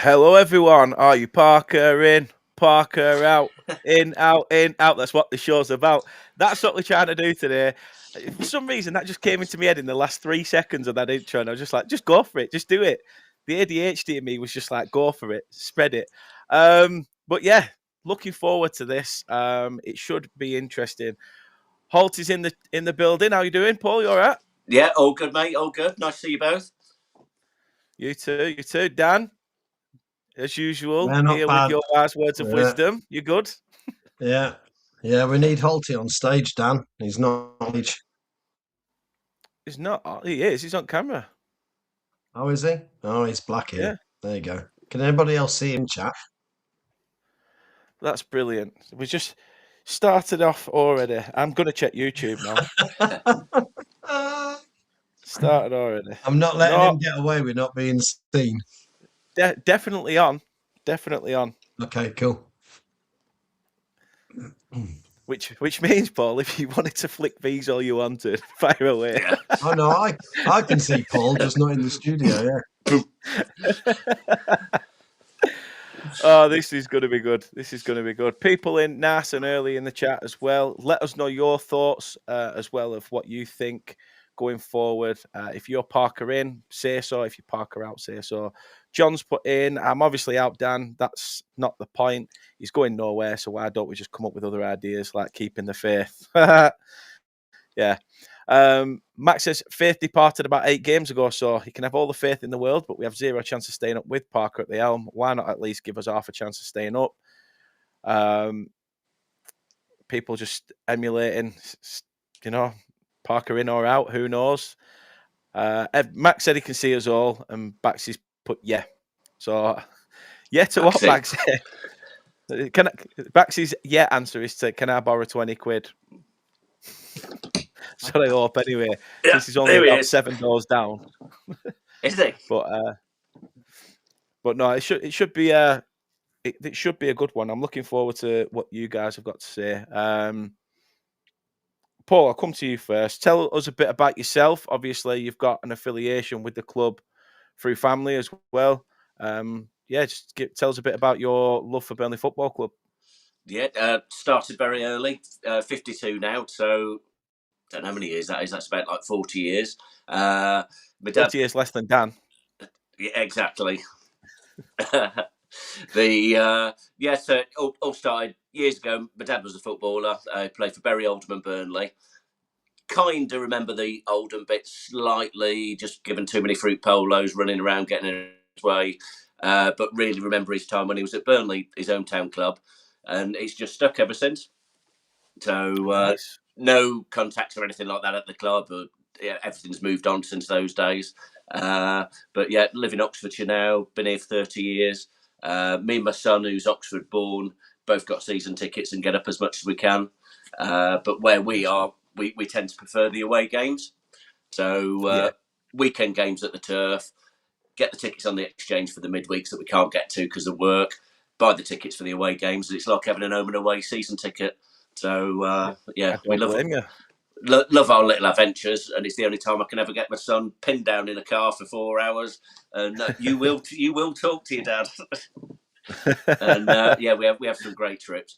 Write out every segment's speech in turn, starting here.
Hello, everyone. Are you Parker in? Parker out? In, out, in, out. That's what the show's about. That's what we're trying to do today. For some reason, that just came into my head in the last 3 seconds of that intro, and I was just like, just go for it. Just do it. The ADHD in me was just like, go for it. Spread it. But yeah, looking forward to this. It should be interesting. Holt is in the building. How you doing, Paul? You all right? Yeah, all good, mate. All good. Nice to see you both. You too. You too. Dan, as usual, Yeah, not here bad. with your wise words of Yeah. wisdom. You good? Yeah. We need Holty on stage, Dan. He's not on stage. He's not. He is. He's on camera. Oh, is he? Oh, he's black here. Yeah. There you go. Can anybody else see him, chat? That's brilliant. We just started off already. I'm going to check YouTube now. Started already. I'm not letting him get away with not being seen. Definitely on. Definitely on. Okay, cool. Which means, Paul, if you wanted to flick these all you wanted, fire away. Yeah. Oh, no, I can see Paul, just not in the studio, yeah. Oh, this is going to be good. This is going to be good. People in nice and early in the chat as well. Let us know your thoughts as well of what you think going forward. If you're Parker in, say so. If you're Parker out, say so. John's put in, I'm obviously out, Dan. That's not the point. He's going nowhere, so why don't we just come up with other ideas like keeping the faith? Yeah. Max says Faith departed about 8 games ago, so he can have all the faith in the world, but we have 0 chance of staying up with Parker at the helm. Why not at least give us half a chance of staying up? People just emulating, Parker in or out, who knows? Max said he can see us all, and Baxy's put yeah. So yeah to what, Max? Baxy's yeah answer is to, can I borrow 20 quid? So I hope anyway. Yeah, this is only about 7 doors down. Is he? But no, it should be it should be a good one. I'm looking forward to what you guys have got to say. Paul, I'll come to you first. Tell us a bit about yourself. Obviously, you've got an affiliation with the club through family as well. Just tell us a bit about your love for Burnley Football Club. Yeah, started very early, 52 now, so I don't know how many years that is. That's about like 40 years. My dad, 40 years less than Dan. Yeah, exactly. So all started years ago. My dad was a footballer. I played for Bury Oldham and Burnley. Kind of remember the Oldham bit slightly, just given too many fruit polos, running around, getting in his way. But really remember his time when he was at Burnley, his hometown club, and it's just stuck ever since. So Nice. No contacts or anything like that at the club. Everything's moved on since those days. But yeah, live in Oxfordshire now. Been here for 30 years. Me and my son, who's Oxford born, both got season tickets and get up as much as we can. But where we are, we tend to prefer the away games. So weekend games at the Turf. Get the tickets on the exchange for the midweeks that we can't get to because of work. Buy the tickets for the away games. It's like having an home and away season ticket. So we love our little adventures, and it's the only time I can ever get my son pinned down in a car for 4 hours. And you will talk to your dad. And we have some great trips.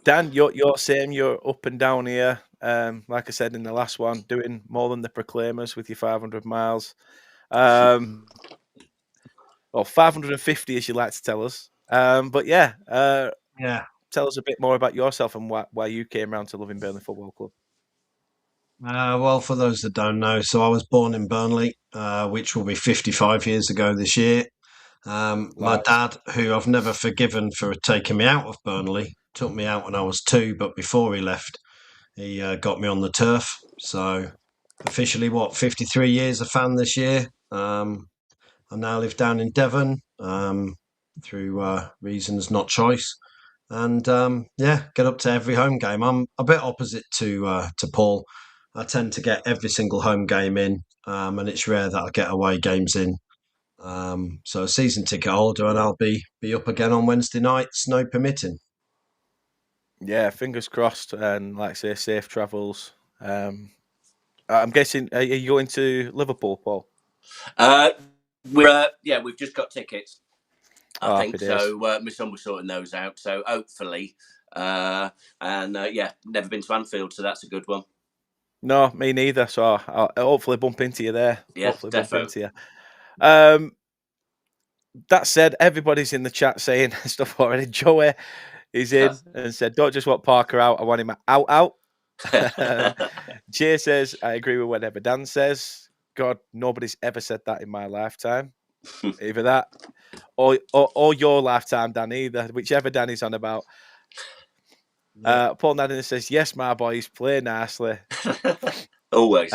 Dan, you're saying you're up and down here. Like I said in the last one, doing more than the Proclaimers with your 500 miles. Well, 550 as you like to tell us. Tell us a bit more about yourself and why you came around to loving Burnley Football Club. Well, for those that don't know, so I was born in Burnley, which will be 55 years ago this year. My dad, who I've never forgiven for taking me out of Burnley, took me out when I was 2, but before he left, he got me on the turf. So officially, 53 years a fan this year. I now live down in Devon through reasons, not choice. And get up to every home game. I'm a bit opposite to Paul. I tend to get every single home game in, and it's rare that I get away games in. So a season ticket holder, and I'll be up again on Wednesday night, snow permitting. Yeah, fingers crossed, and like I say, safe travels. I'm guessing, are you going to Liverpool, Paul? We've just got tickets. I think so. My son was sorting those out, so hopefully, never been to Anfield, so that's a good one. No, me neither. So I'll hopefully bump into you there. Yeah, hopefully bump into you. That said, everybody's in the chat saying stuff already. Joey is in and said, "Don't just want Parker out. I want him out." Jay says, "I agree with whatever Dan says. God, nobody's ever said that in my lifetime. Either that or your lifetime, Dan. Either whichever Dan is on about." Yeah. Paul Nadden says, "Yes, my boys play nicely." Always.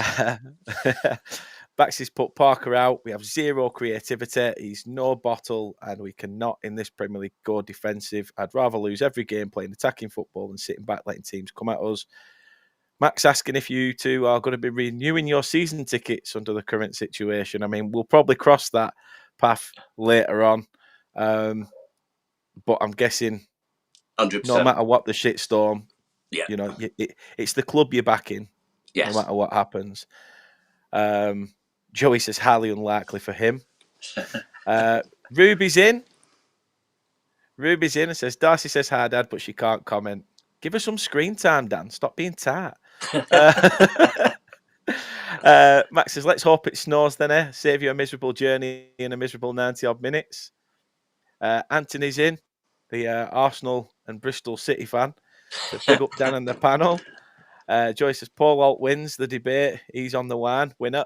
Baxis put Parker out. We have zero creativity. He's no bottle, and we cannot in this Premier League go defensive. I'd rather lose every game playing attacking football than sitting back letting teams come at us. Max asking if you two are going to be renewing your season tickets under the current situation. I mean, we'll probably cross that path later on, but I'm guessing 100%. No matter what the shitstorm, yeah, you know, it's the club you're backing, yes. No matter what happens. Joey says highly unlikely for him. Ruby's in and says, Darcy says hi, Dad, but she can't comment. Give her some screen time, Dan. Stop being tart. Max says, let's hope it snows then, eh? Save you a miserable journey in a miserable 90-odd minutes. Anthony's in, the Arsenal and Bristol City fan. So big up Dan and the panel. Joy says, Paul Alt wins the debate. He's on the wine. Winner.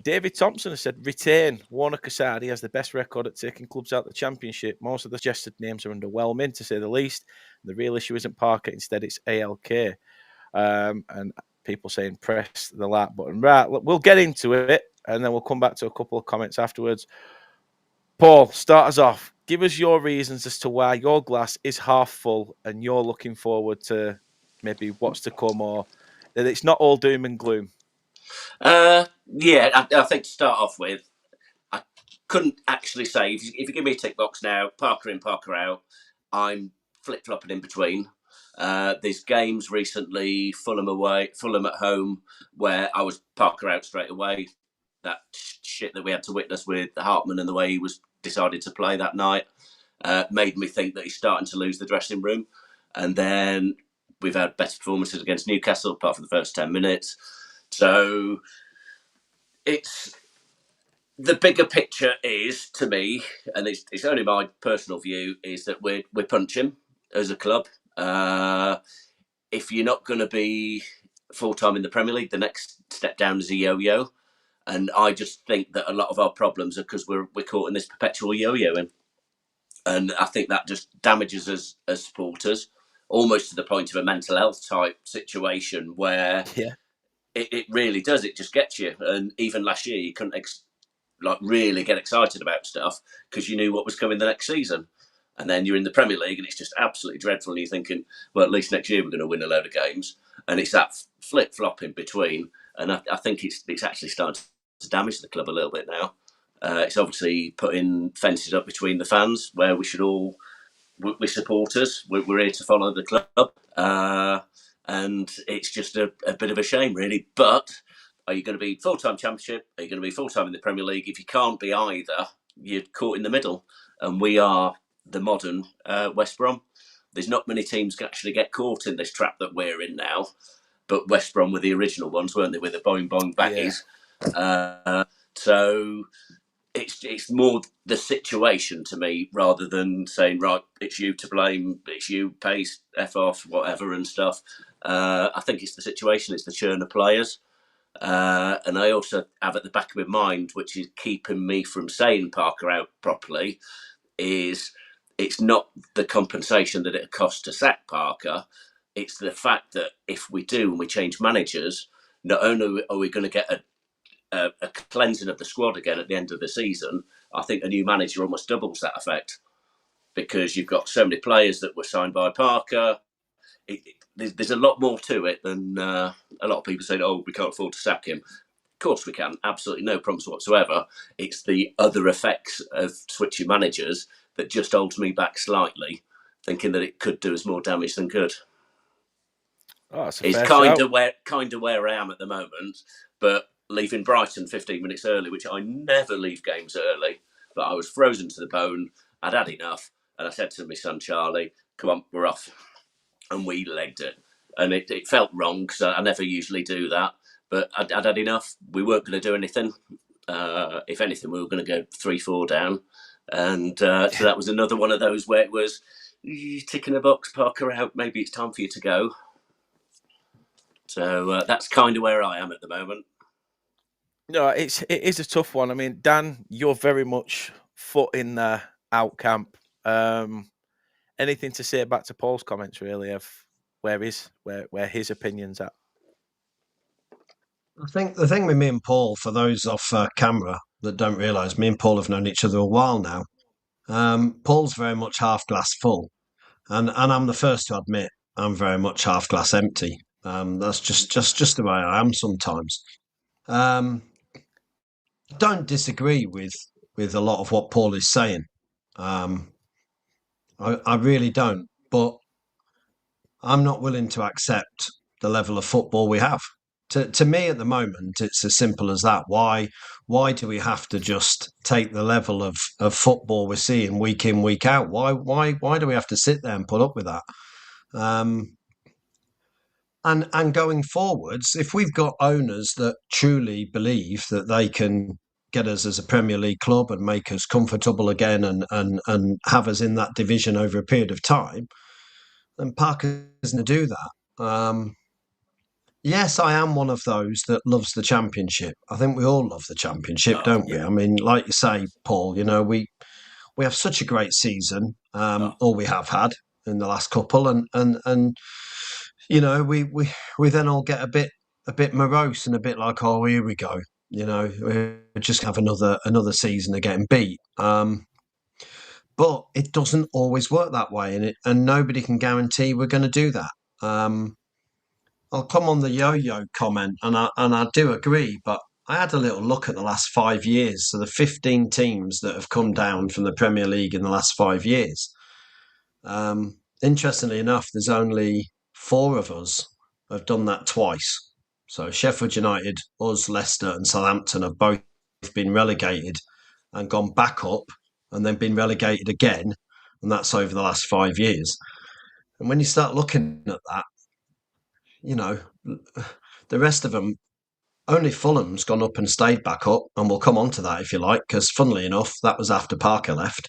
David Thompson has said, retain. Warner Casardi has the best record at taking clubs out of the Championship. Most of the suggested names are underwhelming, to say the least. The real issue isn't Parker. Instead, it's ALK. And people saying, press the like button. Right, look, we'll get into it, and then we'll come back to a couple of comments afterwards. Paul, start us off. Give us your reasons as to why your glass is half full and you're looking forward to maybe what's to come, or that it's not all doom and gloom. I think to start off with, I couldn't actually say, if you give me a tick box now, Parker in, Parker out, I'm flip-flopping in between. There's games recently, Fulham away, Fulham at home, where I was Parker out straight away. That shit that we had to witness with Hartman and the way he was decided to play that night made me think that he's starting to lose the dressing room. And then we've had better performances against Newcastle, apart from the first 10 minutes. So it's the bigger picture is, to me, and it's only my personal view, is that we're punching as a club. If you're not going to be full-time in the Premier League, the next step down is a yo-yo. And I just think that a lot of our problems are because we're caught in this perpetual yo-yoing. And I think that just damages us as supporters, almost to the point of a mental health type situation where it really does. It just gets you. And even last year, you couldn't really get excited about stuff because you knew what was coming the next season. And then you're in the Premier League and it's just absolutely dreadful. And you're thinking, well, at least next year we're going to win a load of games. And it's that flip-flop in between. And I think it's actually starting to damage the club a little bit now. It's obviously putting fences up between the fans where we should all, we're supporters. We're here to follow the club. And it's just a bit of a shame, really. But are you going to be full-time Championship? Are you going to be full-time in the Premier League? If you can't be either, you're caught in the middle. And we are the modern West Brom. There's not many teams can actually get caught in this trap that we're in now. But West Brom were the original ones, weren't they, with the boing boing baggies? Yeah. So it's more the situation to me rather than saying, right, it's you to blame, it's you, pace, F off, whatever and stuff. I think it's the situation, it's the churn of players. And I also have at the back of my mind, which is keeping me from saying Parker out properly, is it's not the compensation that it costs to sack Parker. It's the fact that if we do and we change managers, not only are we going to get a cleansing of the squad again at the end of the season, I think a new manager almost doubles that effect because you've got so many players that were signed by Parker. There's a lot more to it than a lot of people saying, oh, we can't afford to sack him. Of course we can, absolutely no problems whatsoever. It's the other effects of switching managers that just holds me back slightly, thinking that it could do us more damage than good. Oh, it's kind of where I am at the moment, but leaving Brighton 15 minutes early, which I never leave games early, but I was frozen to the bone. I'd had enough. And I said to my son, Charlie, come on, we're off. And we legged it. And it felt wrong because I never usually do that. But I'd had enough. We weren't going to do anything. If anything, we were going to go 3-4 down. And so that was another one of those where it was, ticking a box, Parker out, maybe it's time for you to go. So that's kind of where I am at the moment. No, it is a tough one. I mean, Dan, you're very much foot in the out camp. Anything to say back to Paul's comments, really, of where his opinion's at? I think the thing with me and Paul, for those off camera that don't realise, me and Paul have known each other a while now. Paul's very much half glass full, and I'm the first to admit I'm very much half glass empty. That's just the way I am sometimes. Don't disagree with a lot of what Paul is saying. I really don't, but I'm not willing to accept the level of football we have. To me, at the moment, it's as simple as that. Why do we have to just take the level of football we're seeing week in, week out? Why do we have to sit there and put up with that? And going forwards, if we've got owners that truly believe that they can get us as a Premier League club and make us comfortable again and have us in that division over a period of time, then Parker's going to do that. Yes, I am one of those that loves the Championship. I think we all love the Championship, don't we? I mean, like you say, Paul, we have such a great season, or we have had in the last couple, and we then all get a bit morose and a bit like, oh, here we go. We just have another season of getting beat. But it doesn't always work that way, and nobody can guarantee we're going to do that. I'll come on the yo-yo comment, and I do agree, but I had a little look at the last 5 years. So the 15 teams that have come down from the Premier League in the last 5 years. Interestingly enough, there's only 4 of us have done that twice. So Sheffield United, us, Leicester, and Southampton have both been relegated and gone back up, and then been relegated again, and that's over the last 5 years. And when you start looking at that, the rest of them, only Fulham's gone up and stayed back up, and we'll come on to that if you like, because funnily enough, that was after Parker left.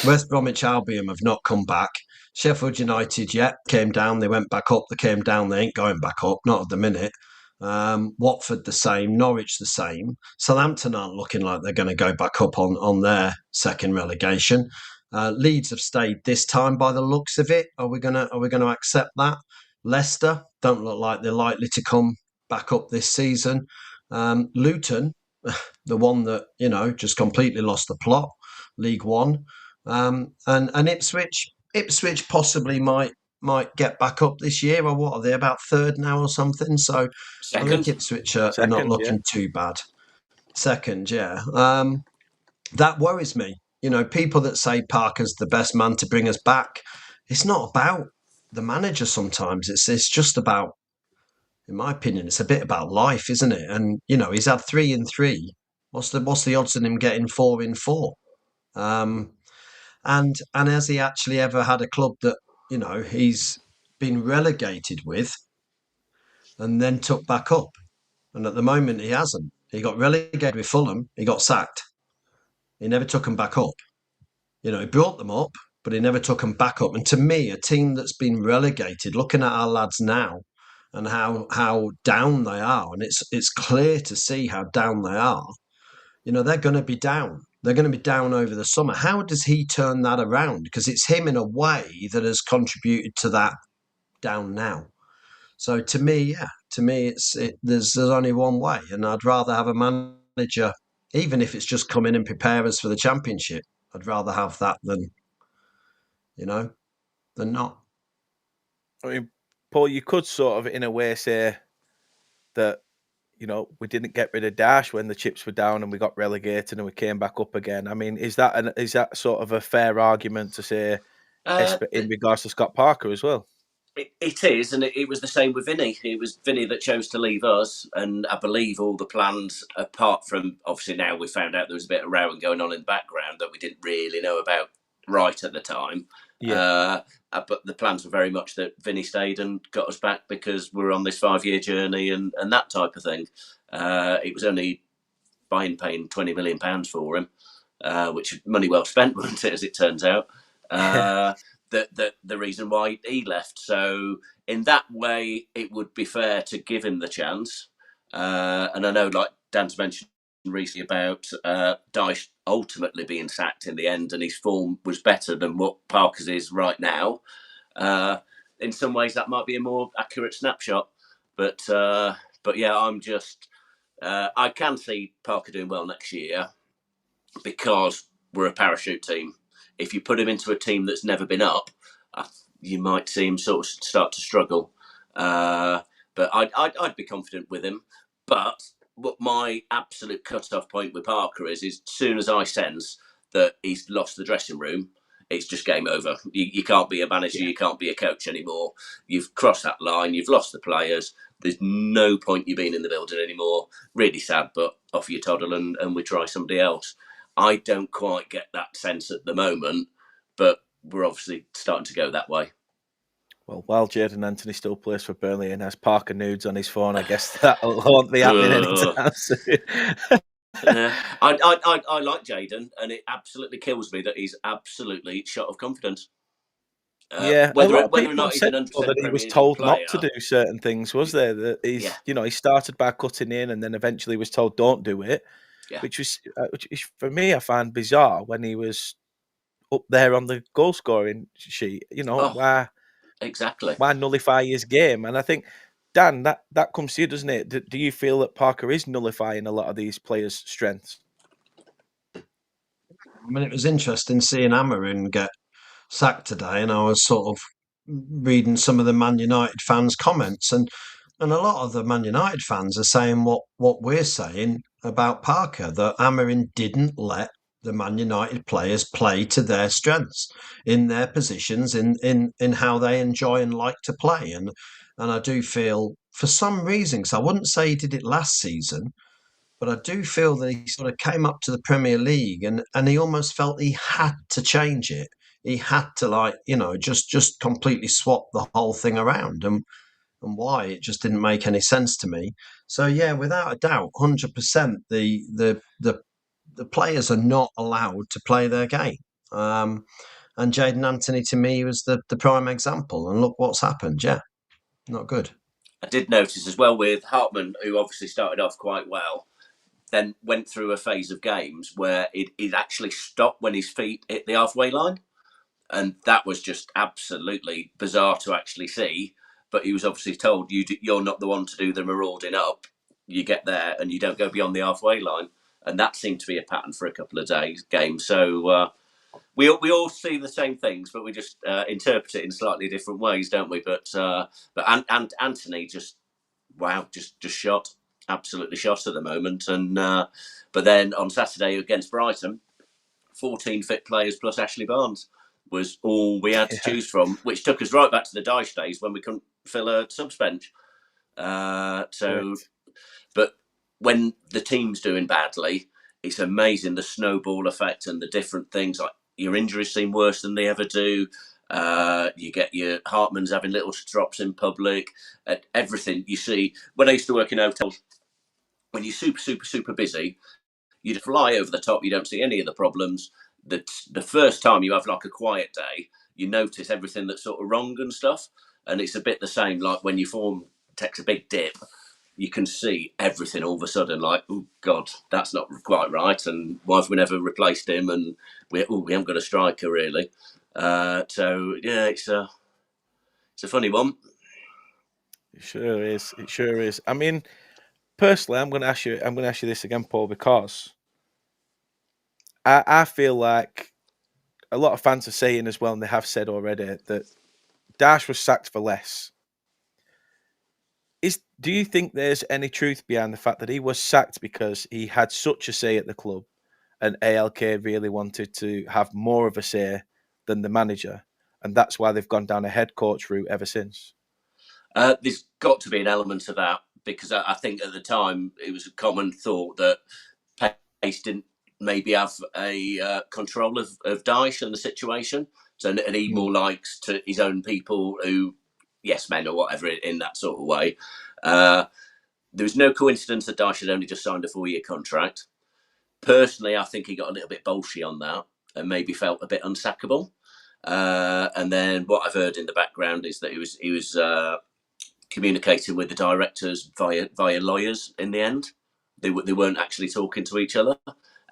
West Bromwich Albion have not come back. Sheffield United, came down, they went back up, they came down, they ain't going back up, not at the minute. Watford the same, Norwich the same. Southampton aren't looking like they're going to go back up on their second relegation. Leeds have stayed this time by the looks of it. Are we going to accept that? Leicester don't look like they're likely to come back up this season. Luton, the one that just completely lost the plot, League One, and Ipswich possibly might get back up this year, or what are they, about third now or something? So Second. I think Ipswich are not looking too bad. Second, yeah. That worries me. People that say Parker's the best man to bring us back, it's not about the manager sometimes. It's just about, in my opinion, it's a bit about life, isn't it? And he's had 3 in 3. What's the odds of him getting 4 in 4? And has he actually ever had a club that he's been relegated with and then took back up? And at the moment, he hasn't. He got relegated with Fulham. He got sacked. He never took them back up. He brought them up, but he never took them back up. And to me, a team that's been relegated, looking at our lads now and how down they are, and it's clear to see how down they are. They're going to be down. They're going to be down over the summer. How does he turn that around? Because it's him in a way that has contributed to that down now. So to me, there's only one way, and I'd rather have a manager, even if it's just come in and prepare us for the Championship. I'd rather have that than not. I mean, Paul, you could sort of, in a way, say that we didn't get rid of Dash when the chips were down and we got relegated and we came back up again. I mean, is that sort of a fair argument to say in regards to Scott Parker as well? It is, and it was the same with Vinny. It was Vinny that chose to leave us, and I believe all the plans, apart from obviously now we found out there was a bit of rowing going on in the background that we didn't really know about right at the time. Yeah. But the plans were very much that Vinny stayed and got us back because we're on this 5-year journey and that type of thing. It was only paying £20 million for him, which money well spent, wasn't it, as it turns out. The reason why he left. So in that way, it would be fair to give him the chance. And I know, like Dan's mentioned recently about Dyche ultimately being sacked in the end, and his form was better than what Parker's is right now. In some ways, that might be a more accurate snapshot. But yeah, I'm just I can see Parker doing well next year because we're a parachute team. If you put him into a team that's never been up, you might see him sort of start to struggle. But I'd be confident with him. But what my absolute cut-off point with Parker is as soon as I sense that he's lost the dressing room, it's just game over. You can't be a manager, you can't be a coach anymore. You've crossed that line, you've lost the players. There's no point you being in the building anymore. Really sad, but off you toddle and we try somebody else. I don't quite get that sense at the moment, but we're obviously starting to go that way. Well, while Jadon Anthony still plays for Burnley and has Parker nudes on his phone, I guess that won't be happening anytime soon. I like Jadon, and it absolutely kills me that he's absolutely shot of confidence. Yeah, whether a lot of or people not he's said an 100% that he was Premier League told player, not to do certain things, was there? That he's, he started by cutting in and then eventually was told don't do it, which is for me, I find bizarre when he was up there on the goal scoring sheet. Why exactly? Why nullify his game? And I think, Dan, that comes to you, doesn't it? Do you feel that Parker is nullifying a lot of these players' strengths? I mean, it was interesting seeing Amarin get sacked today, and I was sort of reading some of the Man United fans' comments, and a lot of the Man United fans are saying what we're saying about Parker, that Amarin didn't let the Man United players play to their strengths in their positions, in how they enjoy and like to play, and I do feel for some reason, because I wouldn't say he did it last season, but I do feel that he sort of came up to the Premier League and he almost felt he had to change it. He had to just completely swap the whole thing around, and why it just didn't make any sense to me. So yeah, without a doubt, 100%, the players are not allowed to play their game. And Jadon Anthony to me was the prime example. And look what's happened. Yeah, not good. I did notice as well with Hartman, who obviously started off quite well, then went through a phase of games where he'd actually stopped when his feet hit the halfway line. And that was just absolutely bizarre to actually see. But he was obviously told, you're not the one to do the marauding up. You get there and you don't go beyond the halfway line. And that seemed to be a pattern for a couple of games. So we all see the same things, but we just interpret it in slightly different ways, don't we? But Anthony just shot, absolutely shot at the moment. And but then on Saturday against Brighton, 14 fit players plus Ashley Barnes was all we had to choose from, which took us right back to the Dyche days when we couldn't fill a subs bench. But when the team's doing badly, it's amazing the snowball effect and the different things. Like your injuries seem worse than they ever do. You get your Hartmans having little drops in public. Everything you see. When I used to work in hotels, when you're super busy, you just fly over the top. You don't see any of the problems. The first time you have like a quiet day, you notice everything that's sort of wrong and stuff. And it's a bit the same like when your form takes a big dip, you can see everything all of a sudden like, oh God, that's not quite right. And why have we never replaced him? And we haven't got a striker really. So yeah, it's a funny one. It sure is. It sure is. I mean, personally, I'm going to ask you this again, Paul, because I feel like a lot of fans are saying as well, and they have said already, that Dyche was sacked for less. Do you think there's any truth behind the fact that he was sacked because he had such a say at the club and ALK really wanted to have more of a say than the manager? and that's why they've gone down a head coach route ever since? There's got to be an element of that, because I think at the time it was a common thought that Pace didn't maybe have a control of Dyche and the situation. So, and he more likes to his own people who, yes men or whatever, in that sort of way. There was no coincidence that Dyche had only just signed a 4-year contract. Personally, I think he got a little bit bolshy on that and maybe felt a bit unsackable. And then what I've heard in the background is that he was communicating with the directors via lawyers in the end. They weren't actually talking to each other,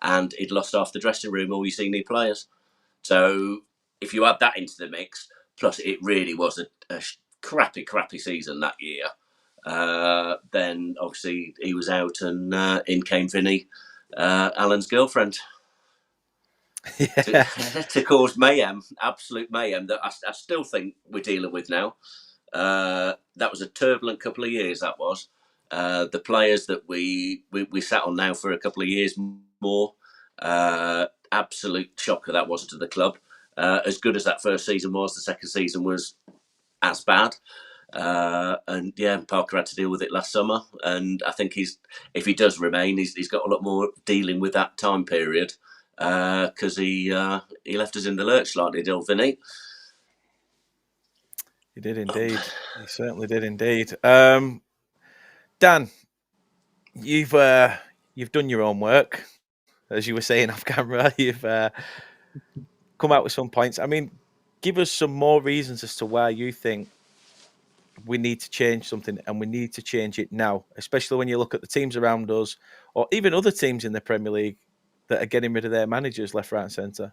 and he'd lost half the dressing room, all your senior players. So if you add that into the mix, plus it really was a crappy season that year, then obviously he was out, and in came Vinny, Alan's girlfriend. Yeah. to cause mayhem, absolute mayhem, that I still think we're dealing with now. That was a turbulent couple of years, that was. The players that we sat on now for a couple of years more, absolute shocker that was to the club. As good as that first season was, the second season was as bad. And yeah, Parker had to deal with it last summer, and I think if he does remain, he's got a lot more dealing with that time period, because he left us in the lurch slightly, did Vinny. He did indeed. He certainly did indeed. Dan, you've done your own work, as you were saying off camera. You've come out with some points. I mean, give us some more reasons as to why you think we need to change something, and we need to change it now, especially when you look at the teams around us, or even other teams in the Premier League that are getting rid of their managers left, right, and centre.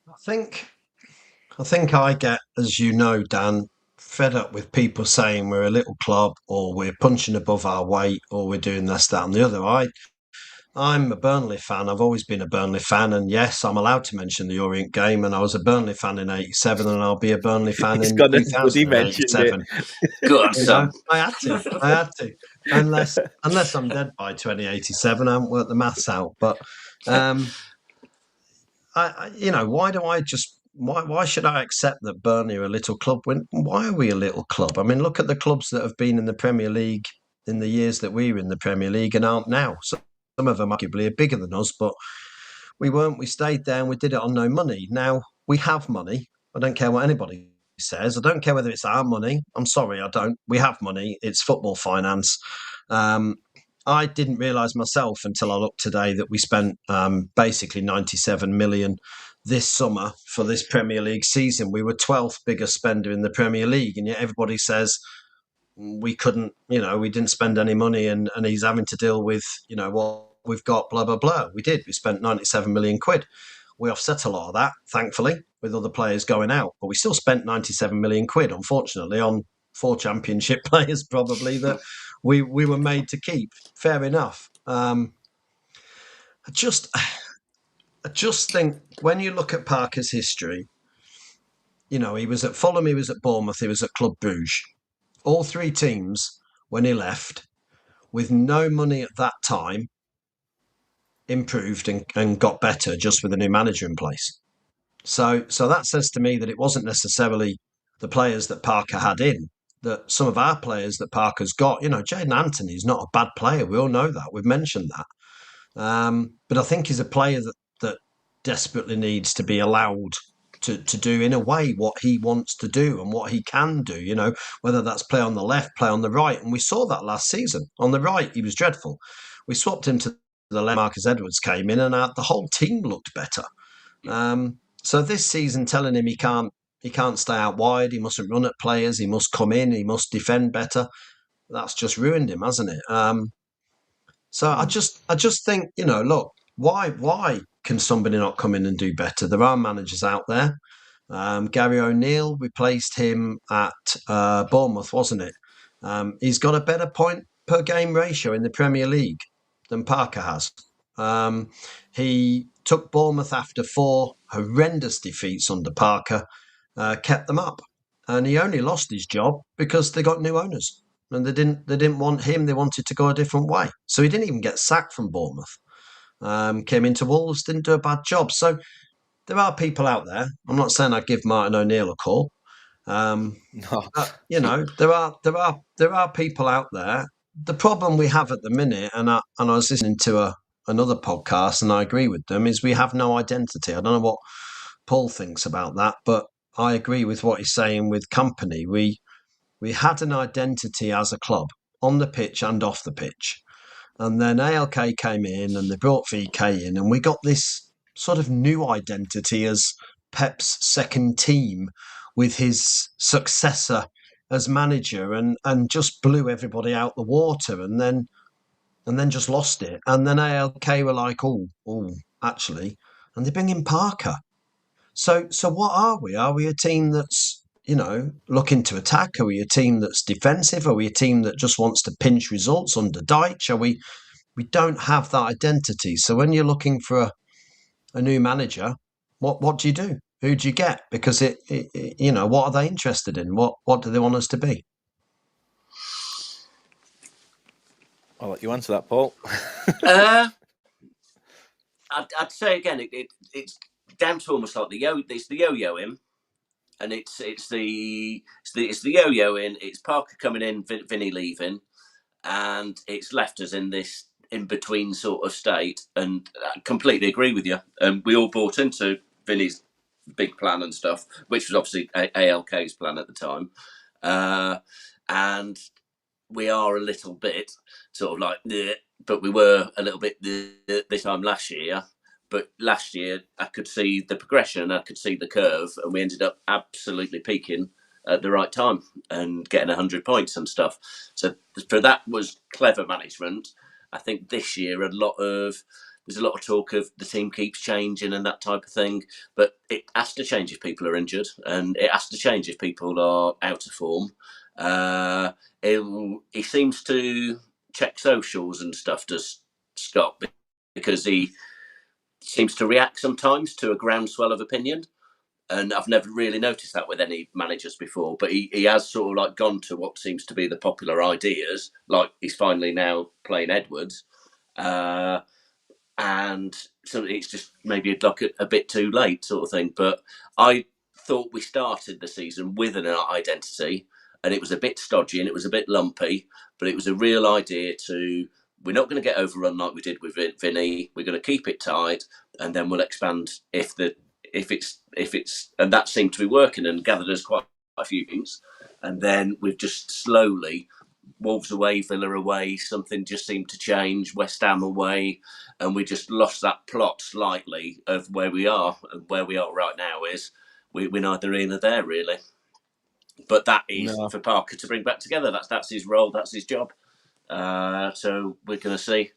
I think I get, as you know, Dan, fed up with people saying we're a little club, or we're punching above our weight, or we're doing this, that, and the other. I'm a Burnley fan. I've always been a Burnley fan, and yes, I'm allowed to mention the Orient game. And I was a Burnley fan in '87, and I'll be a Burnley fan in 2087. Good on, son. I had to, unless I'm dead by 2087. I haven't worked the maths out, but why should I accept that Burnley are a little club? Why are we a little club? I mean, look at the clubs that have been in the Premier League in the years that we were in the Premier League and aren't now. So some of them arguably are bigger than us, but we weren't. We stayed there and we did it on no money. Now we have money. I don't care what anybody says. I don't care whether it's our money. I'm sorry, I don't. We have money. It's football finance. I didn't realise myself until I looked today that we spent basically 97 million this summer for this Premier League season. We were 12th biggest spender in the Premier League, and yet everybody says we couldn't, we didn't spend any money, and he's having to deal with, what we've got, blah, blah, blah. We did. We spent 97 million quid. We offset a lot of that, thankfully, with other players going out, but we still spent 97 million quid, unfortunately, on 4 Championship players probably that we were made to keep. Fair enough. I just think when you look at Parker's history, he was at Fulham, he was at Bournemouth, he was at Club Brugge. All 3 teams, when he left, with no money at that time, improved and got better just with a new manager in place. So that says to me that it wasn't necessarily the players that Parker had in, that some of our players that Parker's got, Jadon Anthony's not a bad player. We all know that. We've mentioned that. But I think he's a player that desperately needs to be allowed to do in a way what he wants to do and what he can do, whether that's play on the left, play on the right. And we saw that last season. On the right, he was dreadful. We swapped him to the left. Marcus Edwards came in and the whole team looked better. So this season, telling him he can't stay out wide, he mustn't run at players, he must come in, he must defend better. That's just ruined him, hasn't it? So I just think, look, why can somebody not come in and do better? There are managers out there. Gary O'Neill replaced him at Bournemouth, wasn't it? He's got a better point per game ratio in the Premier League than Parker has. He took Bournemouth after 4 horrendous defeats under Parker, kept them up, and he only lost his job because they got new owners. And they didn't want him. They wanted to go a different way. So he didn't even get sacked from Bournemouth. Came into Wolves, didn't do a bad job. So there are people out there. I'm not saying I'd give Martin O'Neill a call. No. But, there are people out there. The problem we have at the minute, and I was listening to another podcast, and I agree with them, is we have no identity. I don't know what Paul thinks about that, but I agree with what he's saying with company. We had an identity as a club on the pitch and off the pitch. And then ALK came in and they brought VK in, and we got this sort of new identity as Pep's second team with his successor as manager, and just blew everybody out the water, and then just lost it. And then ALK were like, oh, actually, and they bring in Parker. So what are we? Are we a team that's, looking to attack? Are we a team that's defensive? Are we a team that just wants to pinch results under Dyche? We don't have that identity. So when you're looking for a new manager, what do you do? Who do you get? Because what are they interested in? What do they want us to be? I'll let you answer that, Paul. I'd say again, it's down to almost like it's the yo-yoing, and it's the yo-yoing. It's Parker coming in, Vinny leaving, and it's left us in this in between sort of state. And I completely agree with you. We all bought into Vinny's big plan and stuff, which was obviously ALK's plan at the time, and we are a little bit sort of like, but we were a little bit this time last year. But last year, I could see the progression, I could see the curve, and we ended up absolutely peaking at the right time and getting 100 points and stuff. So for that was clever management. I think this year there's a lot of talk of the team keeps changing and that type of thing, but it has to change if people are injured, and it has to change if people are out of form. He seems to check socials and stuff, does Scott, because he seems to react sometimes to a groundswell of opinion. And I've never really noticed that with any managers before, but he has sort of like gone to what seems to be the popular ideas, like he's finally now playing Edwards. And so it's just maybe like a bit too late sort of thing. But I thought we started the season with an identity, and it was a bit stodgy and it was a bit lumpy, but it was a real idea to, we're not going to get overrun like we did with Vinny. We're going to keep it tight, and then we'll expand if it's, and that seemed to be working and gathered us quite a few things. And then we've just slowly, Wolves away, Villa away, something just seemed to change, West Ham away, and we just lost that plot slightly of where we are. And where we are right now is we're neither here nor there, really. But that is for Parker to bring back together. That's his role, that's his job. So we're going to see.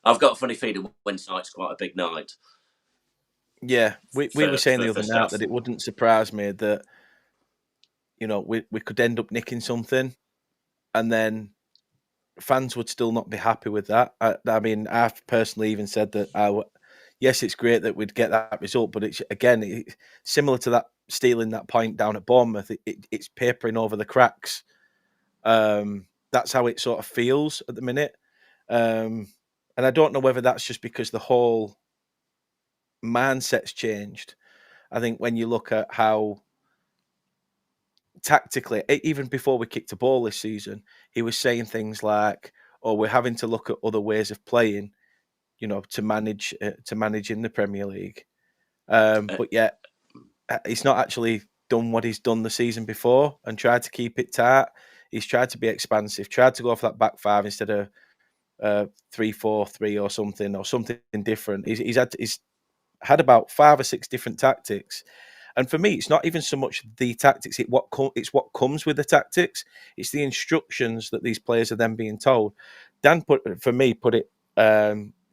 I've got a funny feeling Wednesday night's quite a big night. Yeah, we were saying the other night that it wouldn't surprise me that, we could end up nicking something, and then fans would still not be happy with that. I mean, I've personally even said that, yes, it's great that we'd get that result, but it's similar to that stealing that point down at Bournemouth. It's papering over the cracks. That's how it sort of feels at the minute. And I don't know whether that's just because the whole mindset's changed. I think when you look at how tactically, even before we kicked a ball this season, he was saying things like, "Oh, we're having to look at other ways of playing, to manage in the Premier League." But yet, he's not actually done what he's done the season before and tried to keep it tight. He's tried to be expansive, tried to go for that back five instead of 3-4-3 or something different. He's had about 5 or 6 different tactics. And for me, it's not even so much the tactics, it's what comes with the tactics. It's the instructions that these players are then being told. Dan put it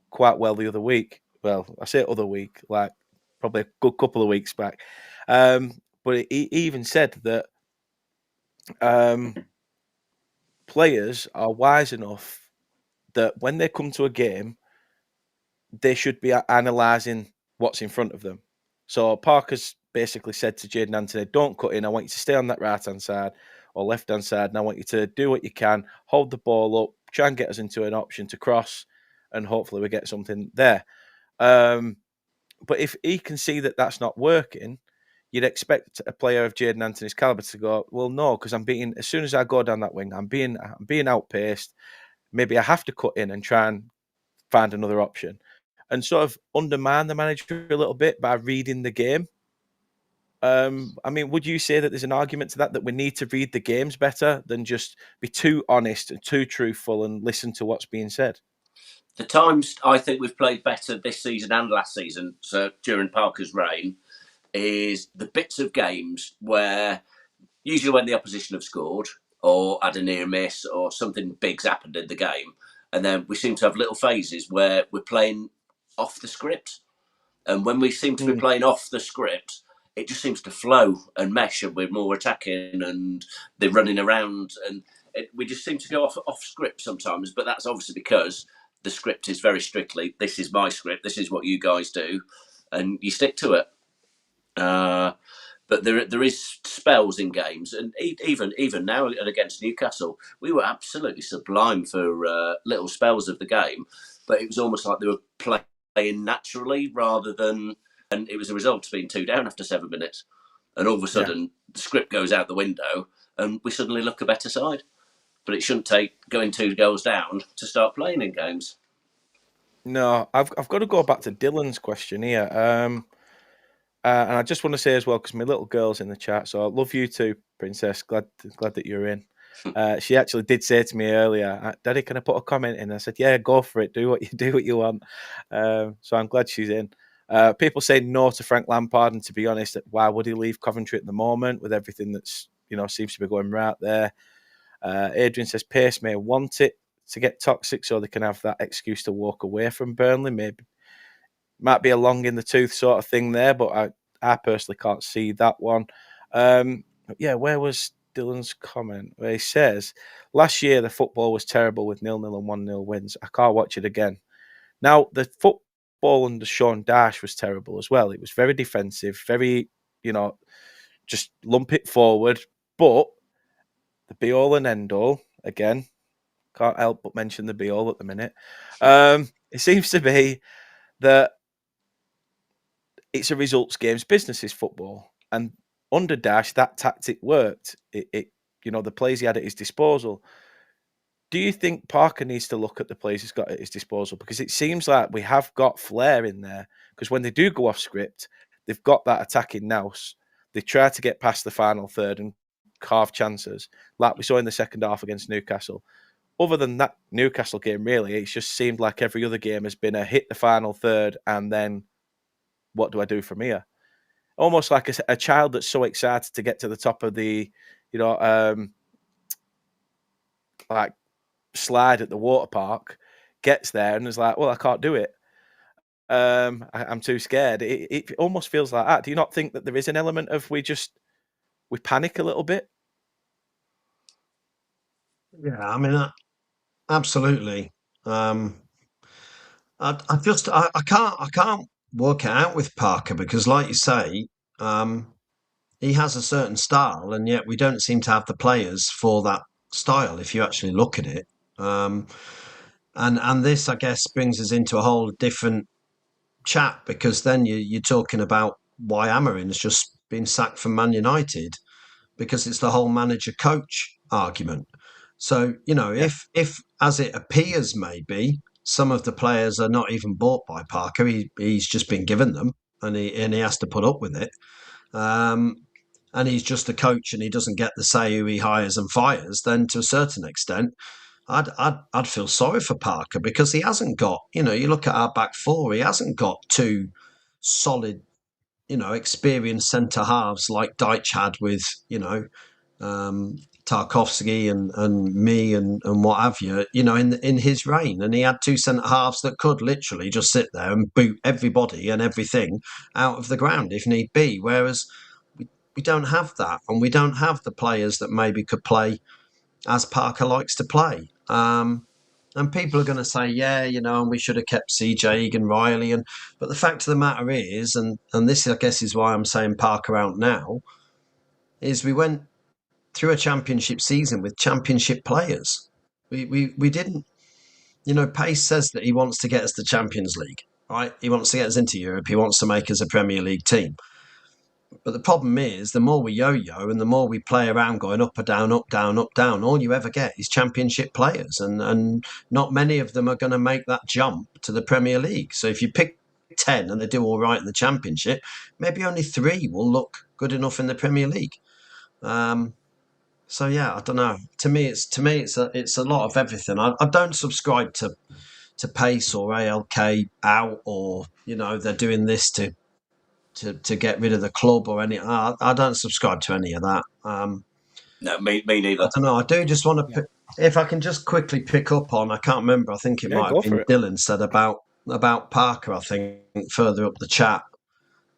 quite well the other week. Well, I say other week, like probably a good couple of weeks back. But he even said that players are wise enough that when they come to a game, they should be analysing what's in front of them. So Parker's basically said to Jadon Anthony, don't cut in. I want you to stay on that right-hand side or left-hand side, and I want you to do what you can, hold the ball up, try and get us into an option to cross, and hopefully we get something there. But if he can see that that's not working, you'd expect a player of Jadon Anthony's caliber to go, well, no, because as soon as I go down that wing, I'm being outpaced. Maybe I have to cut in and try and find another option, and sort of undermine the manager a little bit by reading the game. I mean, would you say that there's an argument to that we need to read the games better than just be too honest and too truthful and listen to what's being said? The times I think we've played better this season and last season, so during Parker's reign, is the bits of games where usually when the opposition have scored or had a near miss or something big's happened in the game, and then we seem to have little phases where we're playing off the script. And when we seem to be playing off the script, it just seems to flow and mesh, and we're more attacking and they're running around, and we just seem to go off script sometimes. But that's obviously because the script is very strictly, this is my script, this is what you guys do, and you stick to it. But there is spells in games, and even now against Newcastle, we were absolutely sublime for little spells of the game. But it was almost like they were playing naturally rather than, and it was a result of being 2 down after 7 minutes, and all of a sudden the script goes out the window, and we suddenly look a better side. But it shouldn't take going 2 goals down to start playing in games. No, I've got to go back to Dylan's question here. And I just want to say as well, because my little girl's in the chat, so I love you too, Princess. Glad that you're in. She actually did say to me earlier, "Daddy, can I put a comment in?" I said, "Yeah, go for it. Do what you want." So I'm glad she's in. People say no to Frank Lampard, and to be honest, why would he leave Coventry at the moment with everything that's seems to be going right there? Adrian says Pace may want it to get toxic so they can have that excuse to walk away from Burnley. Maybe might be a long in the tooth sort of thing there, but I personally can't see that one. Where was Dylan's comment? Where he says, last year the football was terrible with 0-0 and 1-0 wins. I can't watch it again. Now, the football under Sean Dyche was terrible as well. It was very defensive, very, just lump it forward. But the be-all and end-all, again, can't help but mention the be-all at the minute. It seems to be that it's a results games. Business is football. And under Dyche, that tactic worked. The players he had at his disposal. Do you think Parker needs to look at the players he's got at his disposal? Because it seems like we have got flair in there. Because when they do go off script, they've got that attacking nous. They try to get past the final third and carve chances, like we saw in the second half against Newcastle. Other than that Newcastle game, really, it's just seemed like every other game has been a hit the final third and then what do I do from here? Almost like a child that's so excited to get to the top of the, like slide at the water park, gets there and is like, well, I can't do it. I'm too scared. It almost feels like that. Do you not think that there is an element of we panic a little bit? Yeah, I mean, absolutely. I can't work it out with Parker because, like you say, he has a certain style, and yet we don't seem to have the players for that style. If you actually look at it, and this, I guess, brings us into a whole different chat because then you're talking about why Amarin's just been sacked from Man United because it's the whole manager coach argument. So if as it appears, maybe some of the players are not even bought by Parker. He's just been given them, and he has to put up with it. And he's just a coach, and he doesn't get the say who he hires and fires. Then, to a certain extent, I'd feel sorry for Parker because he hasn't got. You look at our back four, he hasn't got 2 solid, experienced centre halves like Deitch had with, Tarkovsky and me and what have you, in his reign. And he had 2 centre halves that could literally just sit there and boot everybody and everything out of the ground if need be. Whereas we don't have that, and we don't have the players that maybe could play as Parker likes to play. And people are going to say, and we should have kept CJ Egan Riley. But the fact of the matter is, and this, I guess, is why I'm saying Parker out now, is we went through a championship season with championship players. We didn't, Pace says that he wants to get us the Champions League. right? He wants to get us into Europe. He wants to make us a Premier League team. But the problem is, the more we yo-yo and the more we play around going up or down, up, down, up, down, all you ever get is championship players. And not many of them are going to make that jump to the Premier League. So if you pick 10 and they do all right in the championship, maybe only 3 will look good enough in the Premier League. So yeah, I don't know. To me, it's a lot of everything. I don't subscribe to Pace or ALK out, or they're doing this to get rid of the club or any. I don't subscribe to any of that. No, me neither. I don't know. I do just want to. If I can just quickly pick up on, I can't remember. I think it might have been Dylan said about Parker. I think further up the chat.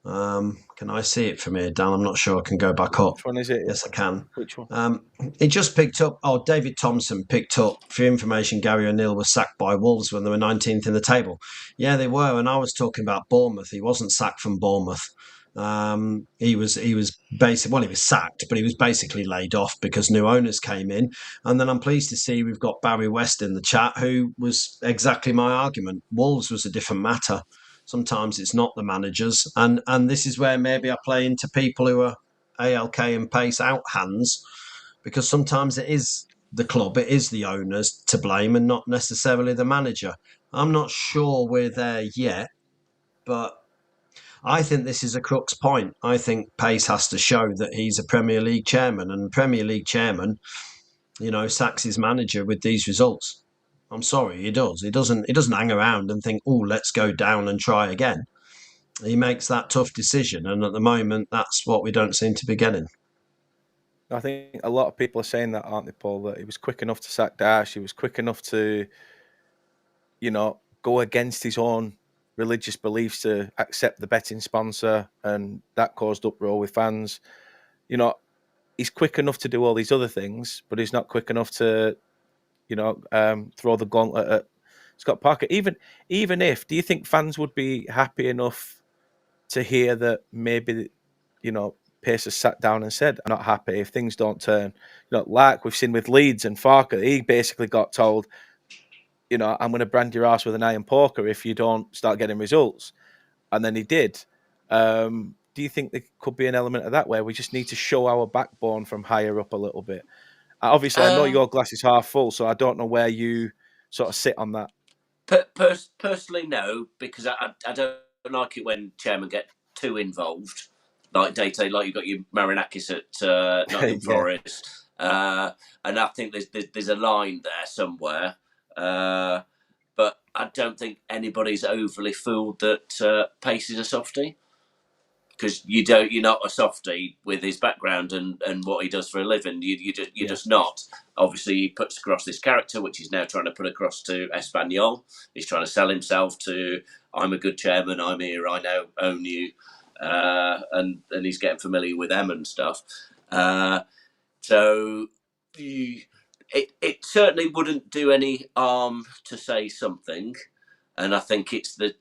Can I see it from here, Dan? I'm not sure I can go back up. Which one is it? Yes, I can. Which one? It just picked up. Oh, David Thompson picked up. For your information, Gary O'Neill was sacked by Wolves when they were 19th in the table. Yeah, they were. And I was talking about Bournemouth. He wasn't sacked from Bournemouth. He was basically, well, he was sacked, but he was basically laid off because new owners came in. And then I'm pleased to see we've got Barry West in the chat, who was exactly my argument. Wolves was a different matter. Sometimes it's not the managers, and this is where maybe I play into people who are ALK and Pace out hands, because sometimes it is the club, it is the owners to blame, and not necessarily the manager. I'm not sure we're there yet, but I think this is a crux point. I think Pace has to show that he's a Premier League chairman, and Premier League chairman, sacks his manager with these results. I'm sorry, he does. He doesn't hang around and think, oh, let's go down and try again. He makes that tough decision, and at the moment, that's what we don't seem to be getting. I think a lot of people are saying that, aren't they, Paul? That he was quick enough to sack Dash. He was quick enough to, go against his own religious beliefs to accept the betting sponsor, and that caused uproar with fans. He's quick enough to do all these other things, but he's not quick enough to throw the gauntlet at Scott Parker. Even if, do you think fans would be happy enough to hear that maybe, Pace has sat down and said, I'm not happy if things don't turn, like we've seen with Leeds and Farker, he basically got told, I'm going to brand your ass with an iron poker if you don't start getting results. And then he did. Do you think there could be an element of that where we just need to show our backbone from higher up a little bit? Obviously, I know your glass is half full, so I don't know where you sort of sit on that. Personally, no, because I don't like it when chairmen get too involved, like day-to-day, like you've got your Marinakis at Nottingham Forest. And I think there's a line there somewhere. But I don't think anybody's overly fooled that Pace is a softie. Because you're not a softie with his background and what he does for a living. You're just not. Obviously, he puts across this character, which he's now trying to put across to Espanyol. He's trying to sell himself to, I'm a good chairman, I'm here, I now own you. And he's getting familiar with them and stuff. So it certainly wouldn't do any harm to say something. And I think it's the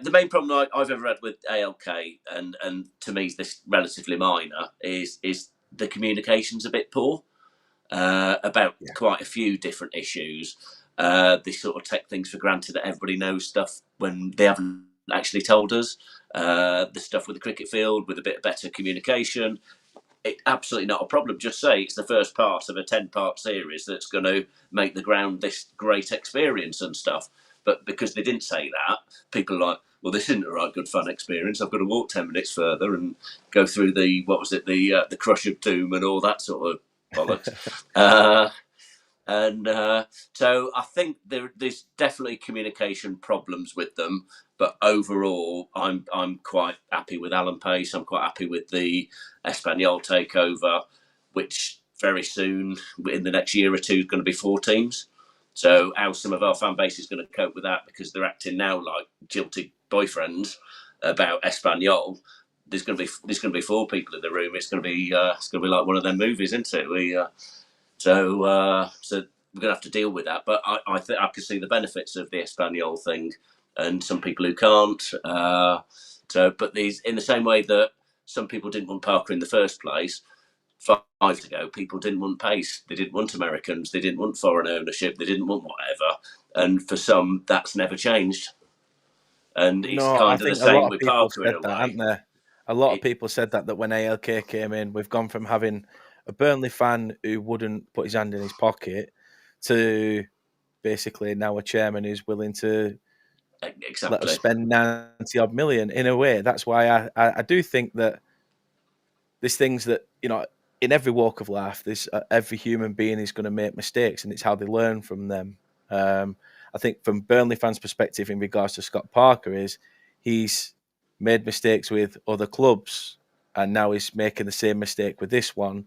main problem I've ever had with ALK, and to me this relatively minor, is the communication's a bit poor about quite a few different issues. They sort of take things for granted that everybody knows stuff when they haven't actually told us. The stuff with the cricket field, with a bit better communication, it's absolutely not a problem. Just say it's the first part of a 10-part series that's going to make the ground this great experience and stuff. But because they didn't say that, people are like, well, this isn't a right good fun experience. I've got to walk 10 minutes further and go through the Crush of Doom and all that sort of bollocks. So I think there's definitely communication problems with them. But overall, I'm quite happy with Alan Pace. I'm quite happy with the Espanyol takeover, which very soon, in the next year or two, is going to be 4 teams. So how some of our fan base is going to cope with that, because they're acting now like jilted boyfriends about Espanyol. There's going to be 4 people in the room. It's going to be like one of them movies, isn't it? So we're going to have to deal with that. But I think I can see the benefits of the Espanyol thing, and some people who can't. But these, in the same way that some people didn't want Parker in the first place, 5 years ago, people didn't want Pace. They didn't want Americans. They didn't want foreign ownership. They didn't want whatever. And for some, that's never changed. and it's No, I kind of the think a lot same of with people Parker in said a that, way. haven't they? A lot of people said that when ALK came in, we've gone from having a Burnley fan who wouldn't put his hand in his pocket to basically now a chairman who's willing to let us Exactly. spend 90 odd million. In a way, that's why I do think that there's things that, you know, in every walk of life, there's every human being is going to make mistakes, and it's how they learn from them. I think from Burnley fans' perspective in regards to Scott Parker is he's made mistakes with other clubs, and now he's making the same mistake with this one.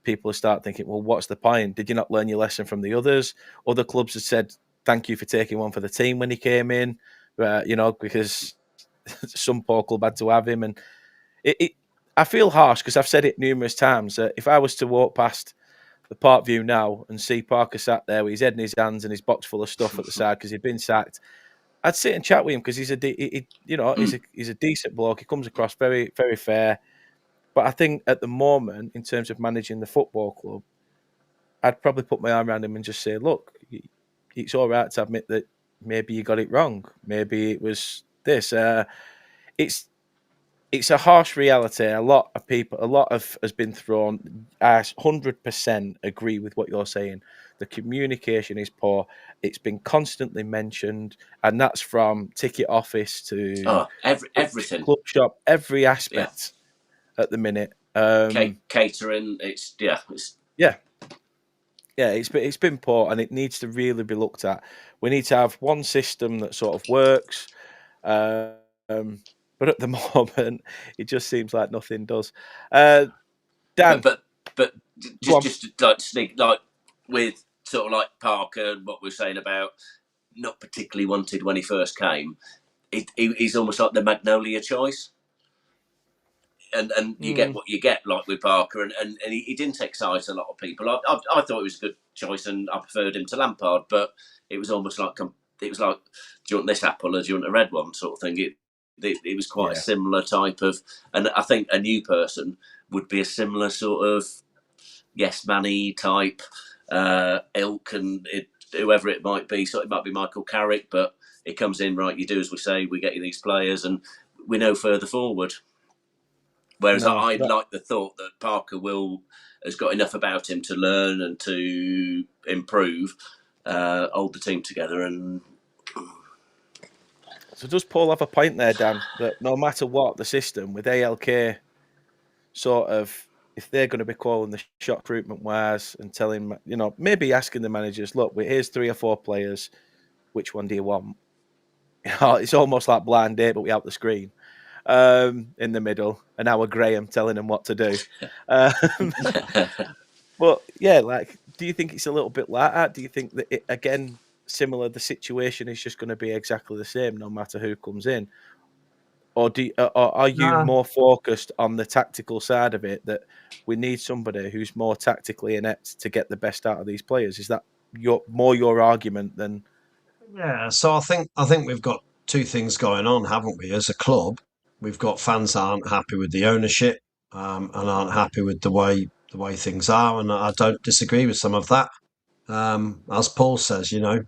People start thinking, well, what's the point? Did you not learn your lesson from the others? Other clubs have said, thank you for taking one for the team when he came in, you know, because some poor club had to have him. And I feel harsh because I've said it numerous times that if I was to walk past the Park View now and see Parker sat there with his head in his hands and his box full of stuff at the side because he'd been sacked, I'd sit and chat with him because he's he's a decent bloke. He comes across very, very fair. But I think at the moment, in terms of managing the football club, I'd probably put my arm around him and just say, look, it's all right to admit that maybe you got it wrong. Maybe it was this. It's a harsh reality. A lot of has been thrown. I 100% agree with what you're saying. The communication is poor. It's been constantly mentioned, and that's from ticket office to Everything. club shop, every Yeah. aspect at the minute. Catering, it's it's been poor, and it needs to really be looked at. We need to have one system that sort of works. But at the moment, it just seems like nothing does. Dan, but go on. just like sneak like with sort of like Parker and what we were saying about not particularly wanted when he first came. He's almost like the Magnolia choice. And you get what you get, like with Parker, and he didn't excite a lot of people. I thought it was a good choice, and I preferred him to Lampard, but it was almost like do you want this apple or do you want a red one, sort of thing. It was quite a similar type of, and I think a new person would be a similar sort of yes manny type ilk, and whoever it might be. So it might be Michael Carrick, but it comes in right. You do as we say. We get you these players, and we know further forward. Whereas I like the thought that Parker has got enough about him to learn and to improve, hold the team together. And so does Paul have a point there, Dan, that no matter what the system with ALK, sort of, if they're going to be calling the shot recruitment wise and telling, you know, maybe asking the managers, look, here's 3 or 4 players, which one do you want? It's almost like blind date, but without the screen. In the middle, and our Graham telling them what to do. But yeah, like, do you think it's a little bit like that? Do you think that again, similar, the situation is just going to be exactly the same no matter who comes in, or are you more focused on the tactical side of it, that we need somebody who's more tactically inept to get the best out of these players? Is that your argument than? Yeah, so I think we've got two things going on, haven't we? As a club, we've got fans that aren't happy with the ownership, and aren't happy with the way things are, and I don't disagree with some of that. As Paul says, you know,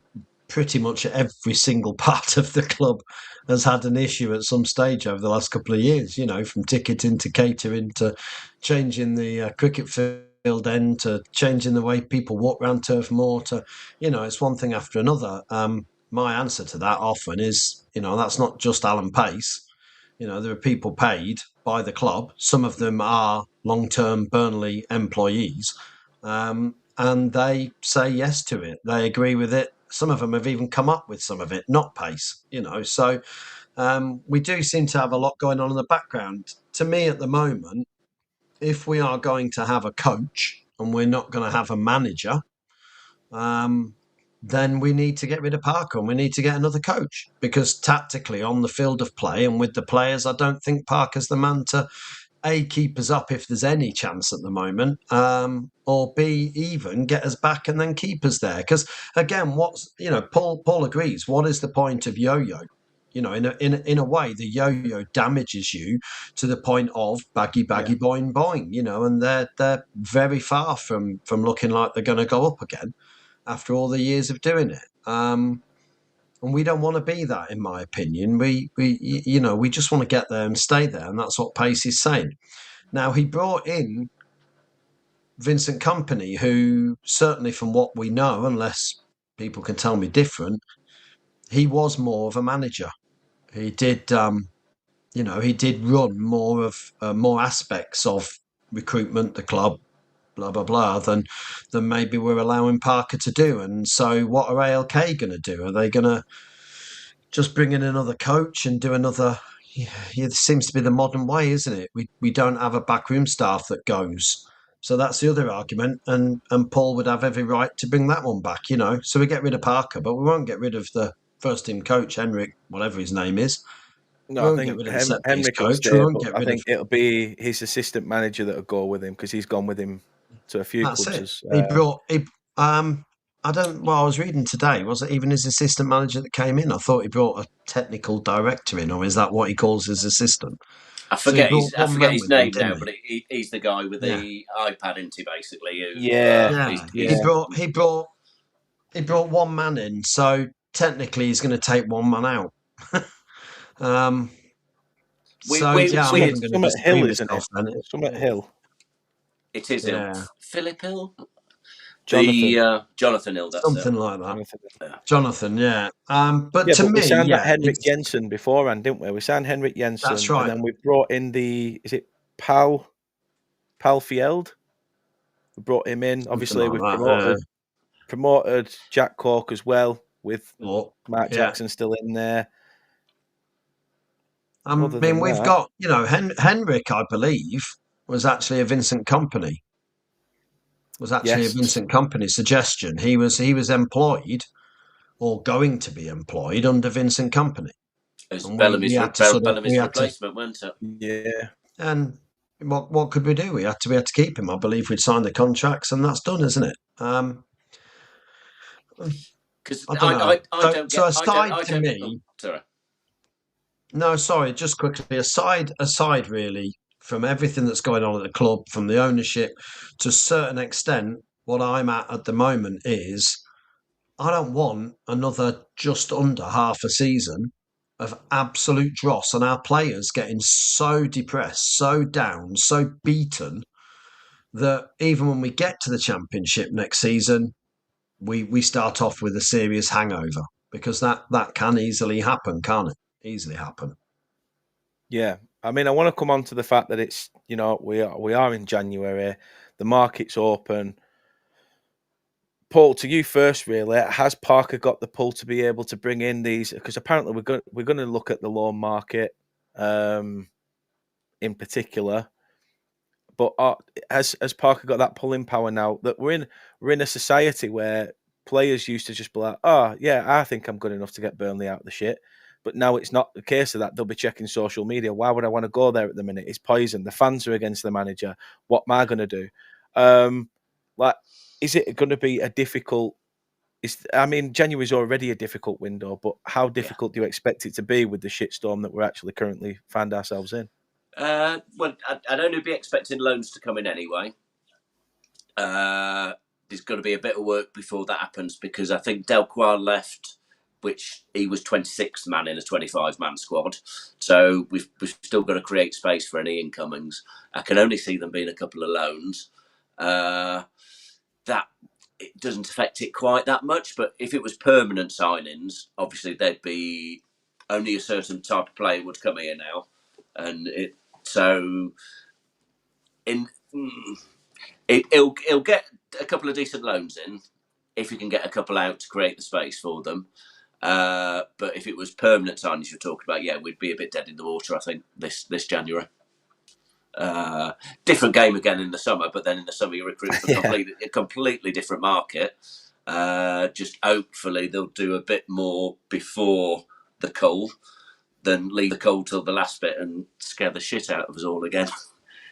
pretty much every single part of the club has had an issue at some stage over the last couple of years. You know, from ticketing to catering to changing the cricket field end to changing the way people walk around Turf Moor to, you know, it's one thing after another. My answer to that often is, you know, that's not just Alan Pace. You know, there are people paid by the club. Some of them are long-term Burnley employees, and they say yes to it. They agree with it. Some of them have even come up with some of it, not Pace. You know, so we do seem to have a lot going on in the background. To me, at the moment, if we are going to have a coach and we're not going to have a manager, then we need to get rid of Parker and we need to get another coach, because tactically on the field of play and with the players, I don't think Parker's the man to keep us up if there's any chance at the moment, or B, even get us back and then keep us there. Because again, Paul agrees. What is the point of yo-yo? You know, in a way, the yo-yo damages you to the point of baggy, boing, boing. You know, and they're very far from looking like they're going to go up again after all the years of doing it. And we don't want to be that, in my opinion. We just want to get there and stay there, and that's what Pace is saying. Now, he brought in Vincent Kompany, who certainly, from what we know, unless people can tell me different, he was more of a manager. He did, he did run more aspects of recruitment, the club, blah blah blah, than maybe we're allowing Parker to do. And so, what are ALK going to do? Are they going to just bring in another coach and do another? Yeah, it seems to be the modern way, isn't it? We don't have a backroom staff that goes. So that's the other argument, and Paul would have every right to bring that one back, So we get rid of Parker, but we won't get rid of the first team coach, Henrik, whatever his name is. No, We I won't get think rid of the set piece Henrik will coach. We stay, won't but get I rid of. think it'll be his assistant manager that'll go with him because he's gone with him to a few That's clubs. it. As, He brought. I don't. Well, I was reading today. Was it even his assistant manager that came in? I thought he brought a technical director in, or is that what he calls his assistant? I So he forget brought one man his with him, name didn't now, he? but he's the guy with Yeah, the iPad, isn't he, basically? Who, yeah, yeah. yeah. He brought one man in. So technically, he's going to take one man out. um. So yeah, I'm Summit, even going to Summit disagree Hill, with isn't it? myself then. Summit Hill. it is Hill. Yeah, Philip Hill? Jonathan. Jonathan Hill, that's something it. like that. Jonathan. Yeah. Jonathan, yeah. But Yeah, to but we me, signed that yeah, Henrik it's Jensen beforehand, didn't we? We signed Henrik that's Jensen, and right. then we brought in is it Pal Field? We brought him in. Something Obviously, like we've that. promoted Jack Cork as well, with But, Mark yeah. Jackson still in there. I Other mean, than we've that, got, Henrik, I believe, was actually a Vincent Company. Was actually a yes, Vincent Company suggestion. He was employed or going to be employed under Vincent Company, It's and we had to sort of Bellamy's replacement, wasn't it? yeah, and what could we do? We had to keep him. I believe we'd signed the contracts, and that's done, isn't it? Because I don't know. I don't So get aside I to don't. Oh, me, sorry. no, sorry, just quickly, aside really from everything that's going on at the club, from the ownership, to a certain extent, what I'm at the moment is I don't want another just under half a season of absolute dross and our players getting so depressed, so down, so beaten that even when we get to the championship next season, we start off with a serious hangover, because that can easily happen, can't it? Easily happen. yeah. I mean, I want to come on to the fact that it's we are in January, the market's open. Paul, to you first, really. Has Parker got the pull to be able to bring in these? Because apparently we're going to look at the loan market, in particular. But has Parker got that pulling power now that we're in a society where players used to just be like, oh yeah, I think I'm good enough to get Burnley out of the shit. But now it's not the case of that. They'll be checking social media. Why would I want to go there at the minute? It's poison. The fans are against the manager. What am I going to do? Is it going to be a difficult? January's already a difficult window, but how difficult do you expect it to be with the shitstorm that we're actually currently find ourselves in? Well, I'd only be expecting loans to come in anyway. There's got to be a bit of work before that happens, because I think Delquar left, which he was 26th man in a 25-man squad. So we've still got to create space for any incomings. I can only see them being a couple of loans. That it doesn't affect it quite that much, but if it was permanent signings, obviously there'd be only a certain type of player would come here now, and it'll get a couple of decent loans in if you can get a couple out to create the space for them. But if it was permanent signings you're talking about, yeah, we'd be a bit dead in the water, I think, this January. Different game again in the summer, but then in the summer you recruit for a completely different market. Just hopefully they'll do a bit more before the coal than leave the coal till the last bit and scare the shit out of us all again.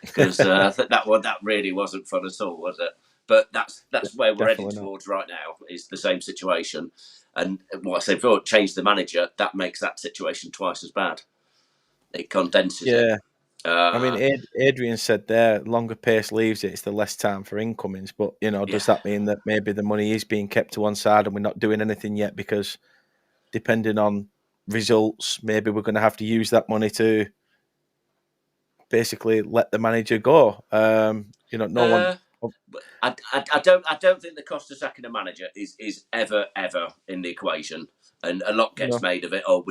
Because that really wasn't fun at all, was it? But that's where we're heading towards right now, is the same situation. And what I say before, change the manager, that makes that situation twice as bad. It condenses it. Adrian said there, longer pace leaves it's the less time for incomings. But, does that mean that maybe the money is being kept to one side and we're not doing anything yet because depending on results, maybe we're going to have to use that money to basically let the manager go. No one. I don't think the cost of sacking a manager is ever in the equation, and a lot gets made of it. Oh,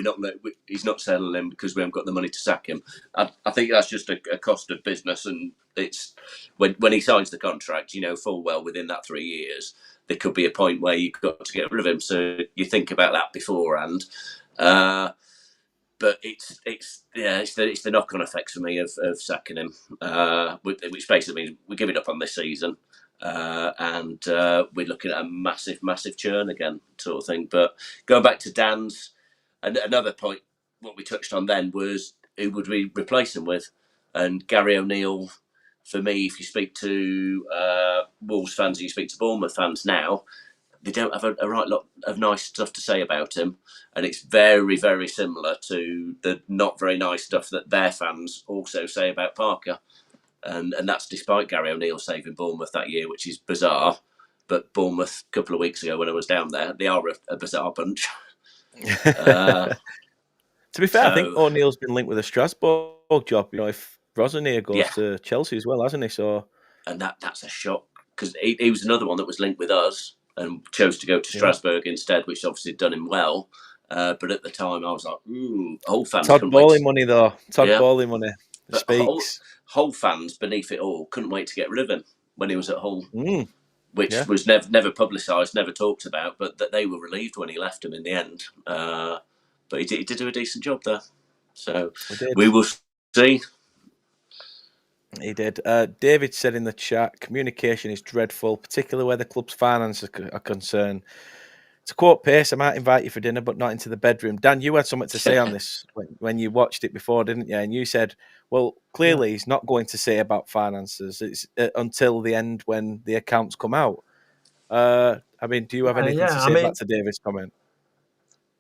he's not selling him because we haven't got the money to sack him. I think that's just a cost of business, and it's when he signs the contract, full well within that 3 years there could be a point where you've got to get rid of him. So you think about that beforehand. But it's the knock-on effects for me of sacking him, which basically means we give it up on this season, and we're looking at a massive churn again, sort of thing. But going back to Dan's, another point, what we touched on then was who would we replace him with, and Gary O'Neill. For me, if you speak to Wolves fans and you speak to Bournemouth fans now, they don't have a right lot of nice stuff to say about him. And it's very, very similar to the not very nice stuff that their fans also say about Parker. And that's despite Gary O'Neill saving Bournemouth that year, which is bizarre. But Bournemouth, a couple of weeks ago when I was down there, they are a bizarre bunch. To be fair, I think O'Neill's been linked with a Strasbourg job. If Rosenier goes to Chelsea as well, hasn't he? So, and that's a shock, because he was another one that was linked with us and chose to go to Strasbourg instead, which obviously done him well. But at the time, I was like, ooh, Hull fans. Todd Bowley money, though. Todd Bowley money speaks. Hull fans, beneath it all, couldn't wait to get rid of him when he was at Hull, which was never publicised, never talked about, but that they were relieved when he left him in the end. But he did do a decent job there. So we will see. He did. David said in the chat, communication is dreadful, particularly where the club's finances are concerned. To quote Pace, I might invite you for dinner, but not into the bedroom. Dan, you had something to say on this when you watched it before, didn't you? And you said, well, clearly he's not going to say about finances. It's until the end when the accounts come out. Do you have anything to say back to David's comment?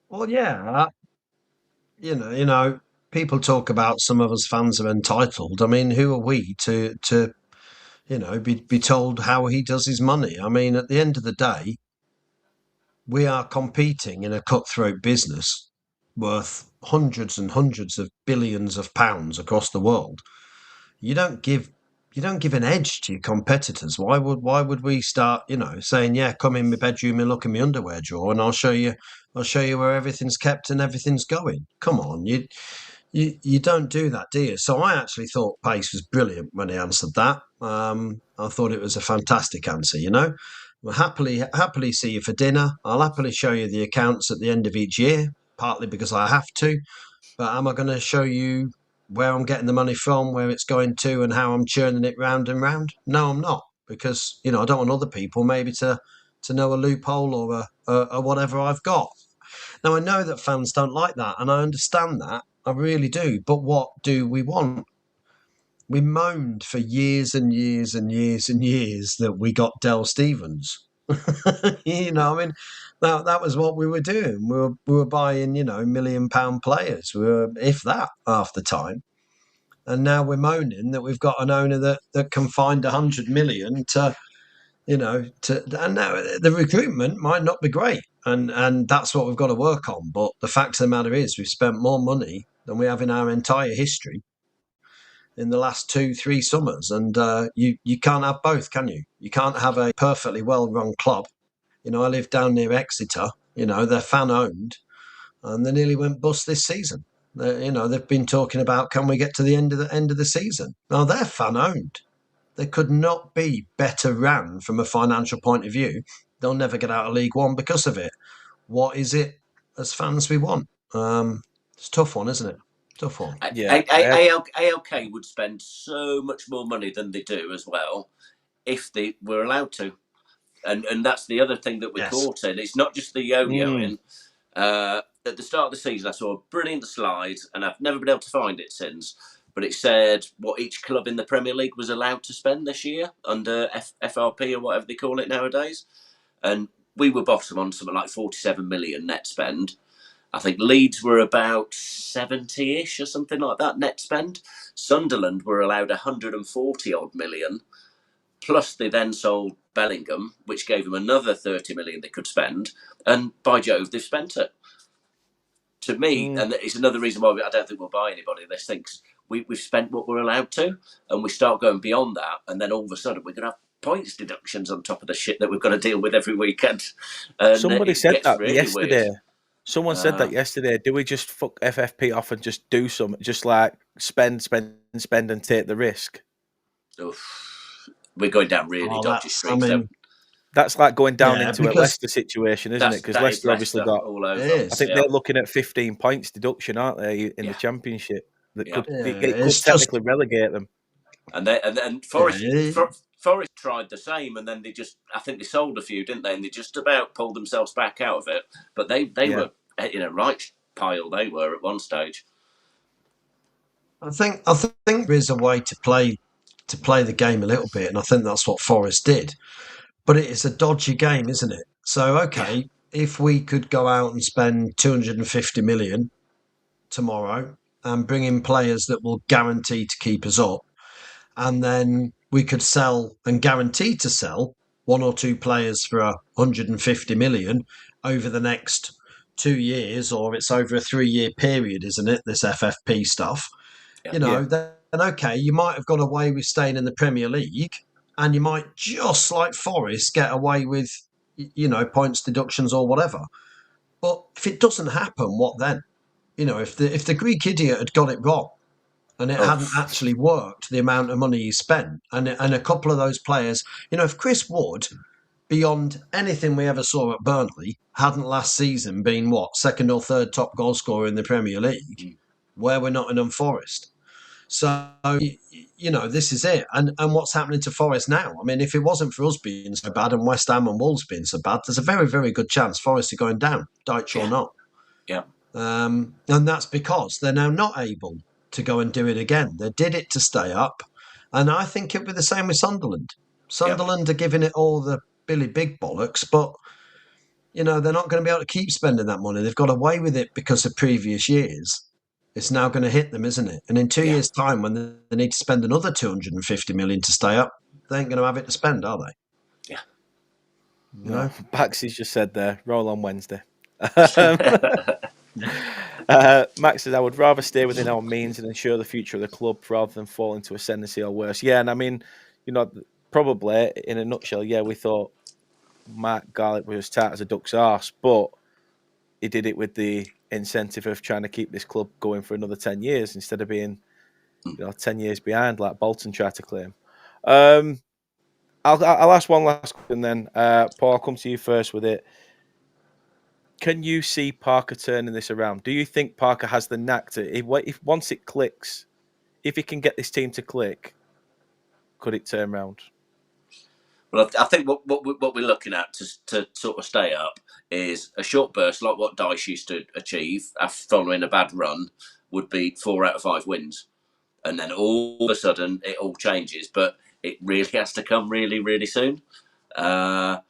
Well, yeah. People talk about some of us fans are entitled. I mean, who are we to be told how he does his money? I mean, at the end of the day, we are competing in a cutthroat business worth hundreds and hundreds of billions of pounds across the world. You don't give an edge to your competitors. Why would we start, saying, yeah, come in my bedroom and look in my underwear drawer and I'll show you where everything's kept and everything's going. Come on, you don't do that, do you? So I actually thought Pace was brilliant when he answered that. I thought it was a fantastic answer, We'll happily see you for dinner. I'll happily show you the accounts at the end of each year, partly because I have to. But am I going to show you where I'm getting the money from, where it's going to, and how I'm churning it round and round? No, I'm not, because I don't want other people maybe to know a loophole or a whatever I've got. Now I know that fans don't like that, and I understand that. I really do. But what do we want? We moaned for years and years and years and years that we got Del Stevens. That was what we were doing. We were buying, £1 million players. We were, if that, half the time. And now we're moaning that we've got an owner that can find 100 million to and now the recruitment might not be great. And that's what we've got to work on. But the fact of the matter is we've spent more money than we have in our entire history in the last 2-3 summers, and you can't have both, can you? You can't have a perfectly well-run club. I live down near Exeter. They're fan-owned, and they nearly went bust this season. They've been talking about, can we get to the end of the season? Now they're fan-owned. They could not be better ran from a financial point of view. They'll never get out of League One because of it. What is it as fans we want? It's a tough one, isn't it? Tough one. Yeah, ALK would spend so much more money than they do as well if they were allowed to, and that's the other thing that we're caught in. It's not just the yo-yoing. At the start of the season, I saw a brilliant slide, and I've never been able to find it since. But it said what each club in the Premier League was allowed to spend this year under FRP or whatever they call it nowadays, and we were bottom on something like 47 million net spend. I think Leeds were about 70-ish or something like that net spend. Sunderland were allowed 140 odd million. Plus they then sold Bellingham, which gave them another 30 million they could spend. And by Jove, they've spent it. to me, and it's another reason why I don't think we'll buy anybody. This thinks we've spent what we're allowed to, and we start going beyond that, and then all of a sudden we're going to have points deductions on top of the shit that we've got to deal with every weekend. And somebody said that really yesterday. Weird. Someone said that yesterday. Do we just fuck FFP off and just do something? Just like spend and take the risk? Oof. We're going down really dodgy streets. That's like going down into a Leicester situation, isn't it? Because Leicester obviously got all over. I think they're looking at 15 points deduction, aren't they, in the Championship? That could technically relegate them. And Forest tried the same, and then I think they sold a few, didn't they? And they just about pulled themselves back out of it. But they were in a right pile. They were at one stage. I think there is a way to play the game a little bit, and I think that's what Forest did. But it is a dodgy game, isn't it? So, okay, if we could go out and spend 250 million tomorrow and bring in players that will guarantee to keep us up, and then we could sell and guarantee to sell one or two players for 150 million over the next 2 years, or it's over a 3-year period, isn't it? This FFP stuff. Then okay, you might have got away with staying in the Premier League, and you might, just like Forest, get away with, points deductions or whatever. But if it doesn't happen, what then? If the Greek idiot had got it wrong and it hadn't actually worked, the amount of money he spent, and a couple of those players, if Chris Wood, beyond anything we ever saw at Burnley, hadn't last season been, second or third top goal scorer in the Premier League, where we're Nottingham Forest. So, this is it. And what's happening to Forest now? I mean, if it wasn't for us being so bad and West Ham and Wolves being so bad, there's a very, very good chance Forest are going down, Dyche or not. Yeah. And that's because they're now not able to go and do it again. They did it to stay up. And I think it'll be the same with Sunderland. Sunderland are giving it all the Billy Big bollocks, but, they're not going to be able to keep spending that money. They've got away with it because of previous years. It's now going to hit them, isn't it? And in 2 years' time, when they need to spend another 250 million to stay up, they ain't going to have it to spend, are they? Yeah. No. Baxy's just said there, roll on Wednesday. Max says, I would rather stay within our means and ensure the future of the club rather than fall into ascendancy or worse. Yeah, and I mean, probably in a nutshell, we thought Matt Garlick was as tight as a duck's arse, but he did it with the incentive of trying to keep this club going for another 10 years instead of being 10 years behind like Bolton tried to claim. I'll ask one last question then. Paul, I'll come to you first with it. Can you see Parker turning this around? Do you think Parker has the knack to, if once it clicks, if he can get this team to click, could it turn around? Well, I think what we're looking at to sort of stay up is a short burst like what Dyche used to achieve after following a bad run would be 4 out of 5 wins. And then all of a sudden it all changes, but it really has to come really, really soon. I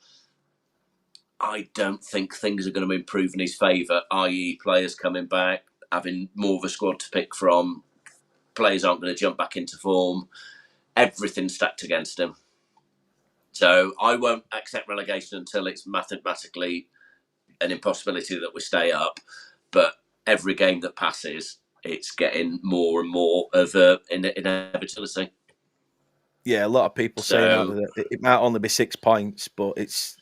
don't think things are going to improve in his favour, i.e. players coming back, having more of a squad to pick from, players aren't going to jump back into form, everything's stacked against him. So I won't accept relegation until it's mathematically an impossibility that we stay up. But every game that passes, it's getting more and more of an inevitability. Yeah, a lot of people saying that it might only be 6 points, but it's,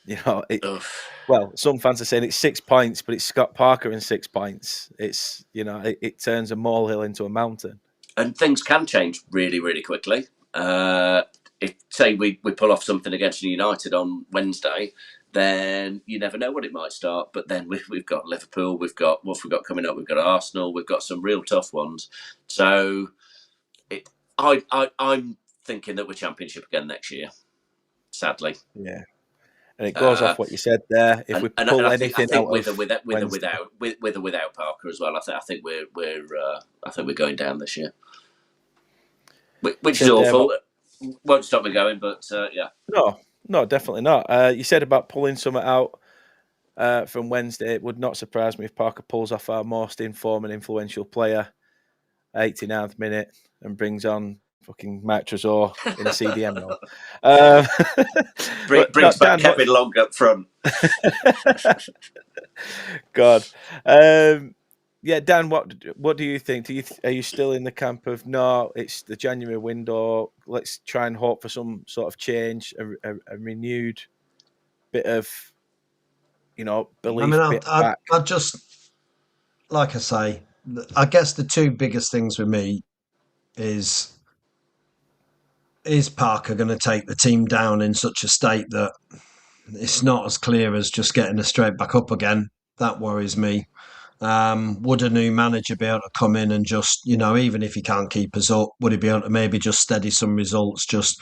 well, some fans are saying it's 6 points, but it's Scott Parker in 6 points. It's, it turns a molehill into a mountain. And things can change really, really quickly. If, say, we pull off something against United on Wednesday, then you never know what it might start. But then we've got Liverpool, what have we got coming up? We've got Arsenal, we've got some real tough ones. So I'm thinking that we're Championship again next year, sadly. Yeah. And it goes off what you said there. If we pull anything out with or without Parker as well, I think we're going down this year, which is awful. Won't stop me going, but yeah. No, definitely not. You said about pulling something out from Wednesday. It would not surprise me if Parker pulls off our most informed and influential player, 89th minute, and brings on fucking Mike Trezor in a CDM role. Brings back Kevin Long up front. God. Yeah, Dan, what do you think? Are you still in the camp of no? It's the January window. Let's try and hope for some sort of change, a renewed bit of, belief bit back. I just, like I say, I guess the two biggest things with me is Parker going to take the team down in such a state that it's not as clear as just getting us straight back up again? That worries me. Would a new manager be able to come in and just, even if he can't keep us up, would he be able to maybe just steady some results, just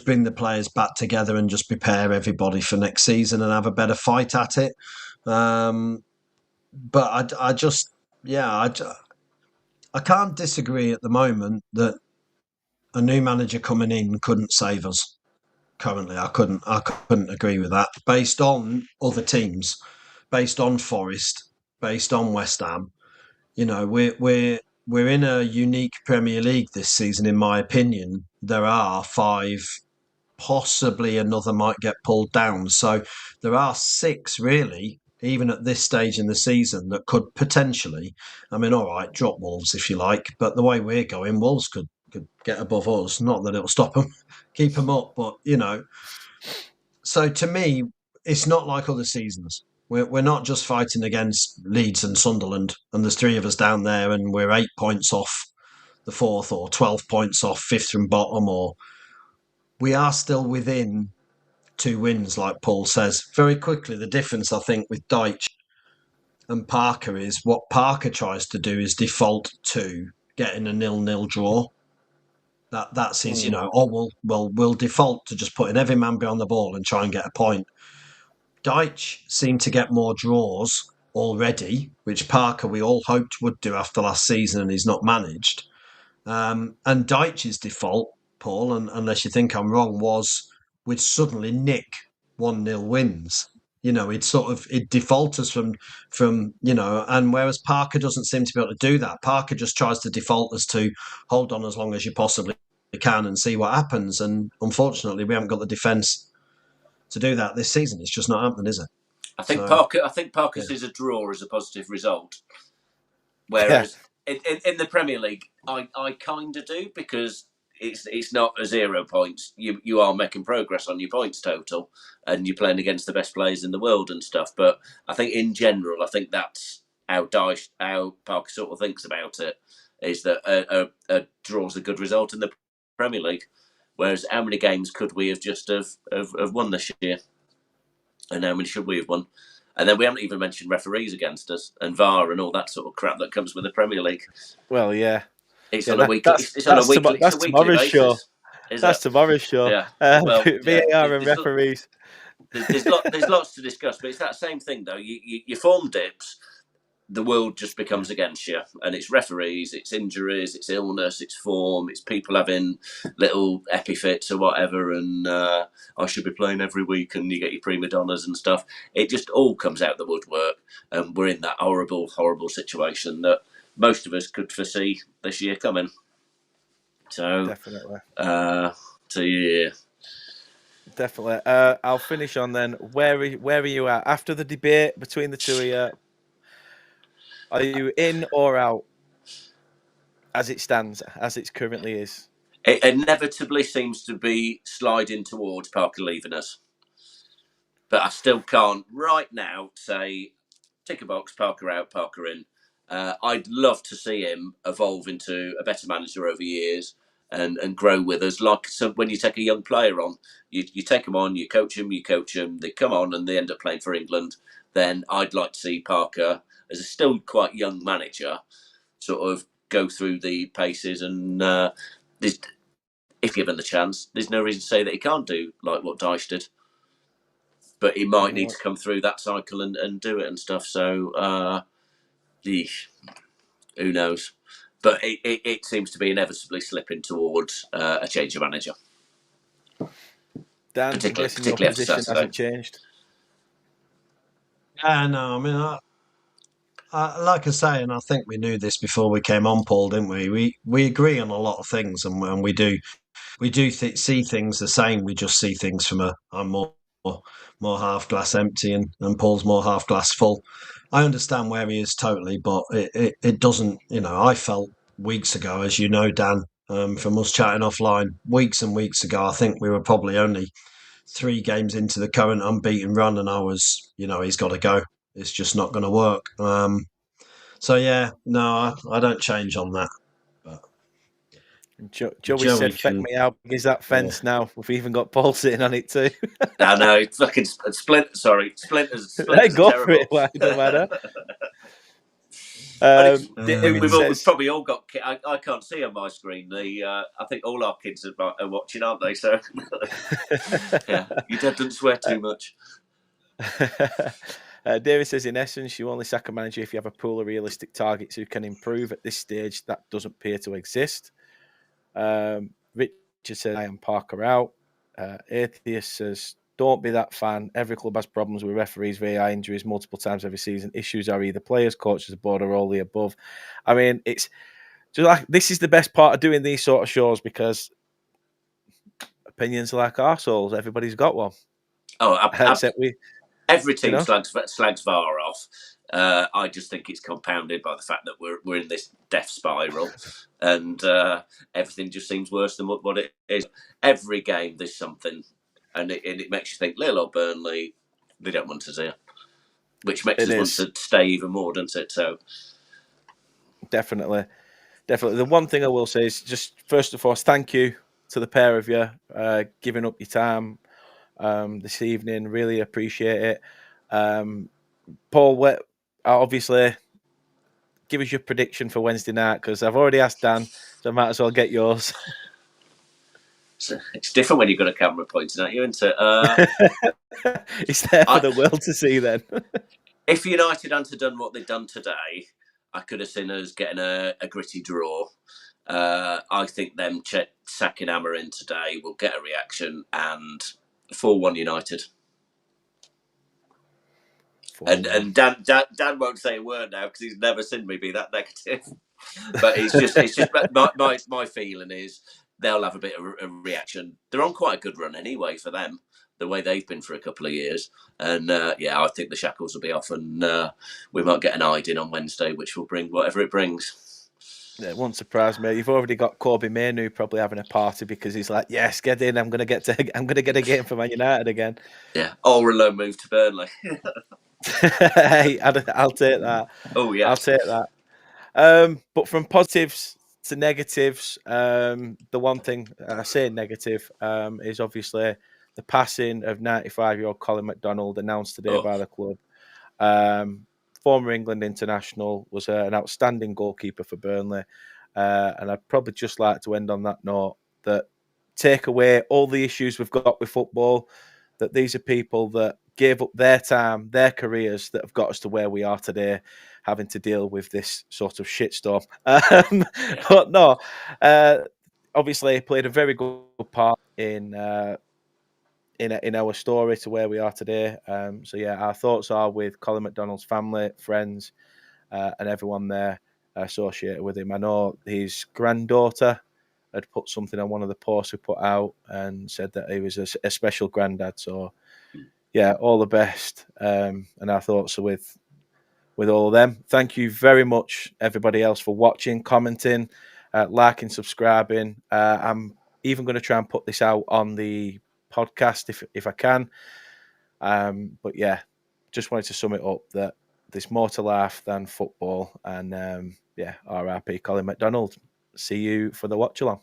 bring the players back together and just prepare everybody for next season and have a better fight at it? But I just, yeah, I can't disagree at the moment that a new manager coming in couldn't save us. Currently, I couldn't agree with that. Based on other teams, based on Forest, based on West Ham, we're in a unique Premier League this season, in my opinion. There are five, possibly another might get pulled down. So there are six really, even at this stage in the season, that could potentially, I mean, all right, drop Wolves if you like, but the way we're going, Wolves could get above us. Not that it'll stop them, keep them up, but So to me, it's not like other seasons. We're not just fighting against Leeds and Sunderland, and there's three of us down there, and we're 8 points off the fourth, or 12 points off fifth from bottom, or we are still within 2 wins, like Paul says. Very quickly, the difference I think with Deitch and Parker is what Parker tries to do is default to getting a 0-0 draw. That's his, we'll default to just putting every man behind the ball and try and get a point. Deitch seemed to get more draws already, which Parker we all hoped would do after last season, and he's not managed. And Deitch's default, Paul, and unless you think I'm wrong, was we'd suddenly nick 1-0 wins. It'd default us from, and whereas Parker doesn't seem to be able to do that. Parker just tries to default us to hold on as long as you possibly can and see what happens. And unfortunately, we haven't got the defence to do that this season. It's just not happening, is it? I think Parker sees a draw as a positive result, whereas in the Premier League, I kind of do, because it's not a 0 points. You are making progress on your points total, and you're playing against the best players in the world and stuff. But I think in general, I think that's how Parker sort of thinks about it, is that a draw's a good result in the Premier League. Whereas how many games could we have just have won this year? And how many should we have won? And then we haven't even mentioned referees against us and VAR and all that sort of crap that comes with the Premier League. Well, yeah. It's on a weekly tomorrow's basis. show. That's tomorrow's show. Yeah. VAR and referees. There's lots to discuss, but it's that same thing though. Your form dips, the world just becomes against you, and it's referees, it's injuries, it's illness, it's form, it's people having little epithets or whatever, and I should be playing every week, and you get your prima donnas and stuff. It just all comes out the woodwork, and we're in that horrible situation that most of us could foresee this year coming. So definitely. Yeah. Definitely. I'll finish on then. Where are you at after the debate between the two of you? Are you in or out as it stands, as it currently is? It inevitably seems to be sliding towards Parker leaving us. But I still can't right now say, tick a box, Parker out, Parker in. I'd love to see him evolve into a better manager over years and grow with us. Like when you take a young player on, you take them on, you coach them, they come on and they end up playing for England. Then I'd like to see Parker, as a still quite young manager, sort of go through the paces, and if given the chance, there's no reason to say that he can't do like what Dyche did. But he might need to come through that cycle and do it and stuff. So, who knows? But it seems to be inevitably slipping towards a change of manager. Dan, particularly your position hasn't changed. Yeah, no, I mean, like I say, and I think we knew this before we came on, Paul, didn't we? We agree on a lot of things, and we do see things the same. We just see things from a more more half glass empty and Paul's more half glass full. I understand where he is totally, but it doesn't. I felt weeks ago, as you know, Dan, from us chatting offline, weeks and weeks ago, I think we were probably only 3 games into the current unbeaten run, and I was, he's got to go. It's just not going to work. So yeah, no, I don't change on that. But Joey said, "Feck me, how big is that fence now? We've even got Paul sitting on it too." I know, it's fucking Splinters. Hey, go terrible. for it. Why don't matter. We've probably all got. I can't see on my screen. I think all our kids are watching, aren't they? So yeah, your dad doesn't swear too much. David says, in essence, you only sack a manager if you have a pool of realistic targets who can improve. At this stage, that doesn't appear to exist. Richard says, I am Parker out. Atheist says, don't be that fan. Every club has problems with referees, VAR injuries multiple times every season. Issues are either players, coaches, the board, or all the above. I mean, it's just like, this is the best part of doing these sort of shows, because opinions are like arseholes. Everybody's got one. Except every team slags VAR off. I just think it's compounded by the fact that we're in this death spiral, and everything just seems worse than what it is. Every game there's something, and it makes you think, little old Burnley, they don't want us here, which makes us want to stay even more, doesn't it? So definitely. The one thing I will say is, just first and foremost, thank you to the pair of you giving up your time this evening. Really appreciate it. Paul, obviously, give us your prediction for Wednesday night, because I've already asked Dan, so I might as well get yours. It's different when you've got a camera pointing at you, isn't it? It's there for the world to see then. If United hadn't done what they've done today, I could have seen us getting a gritty draw. I think them sacking Hammer in today will get a reaction, and 4-1 United. And Dan won't say a word now because he's never seen me be that negative. But it's just my feeling is they'll have a bit of a reaction. They're on quite a good run anyway for them, the way they've been for a couple of years. And I think the shackles will be off, and we might get an hiding on Wednesday, which will bring whatever it brings. Yeah, it won't surprise me. You've already got Corby Mainu probably having a party because he's like, yes, get in. I'm gonna get a game for Man United again. Yeah, or a loan move to Burnley. Hey, I'll take that. Oh yeah, I'll take that. But from positives to negatives, the one thing I say negative is obviously the passing of 95-year-old Colin McDonald, announced today by the club. Former England international, was an outstanding goalkeeper for Burnley, and I'd probably just like to end on that note, that take away all the issues we've got with football, that these are people that gave up their time, their careers, that have got us to where we are today, having to deal with this sort of shitstorm. But no, obviously played a very good part in our story to where we are today. So yeah, our thoughts are with Colin McDonald's family, friends, and everyone there associated with him. I know his granddaughter had put something on one of the posts we put out and said that he was a special granddad. So yeah, all the best, and our thoughts are with all of them. Thank you very much, everybody else, for watching, commenting, liking, subscribing. I'm even going to try and put this out on the podcast if I can. But yeah, just wanted to sum it up that there's more to life than football. And RIP Colin McDonald. See you for the watch along.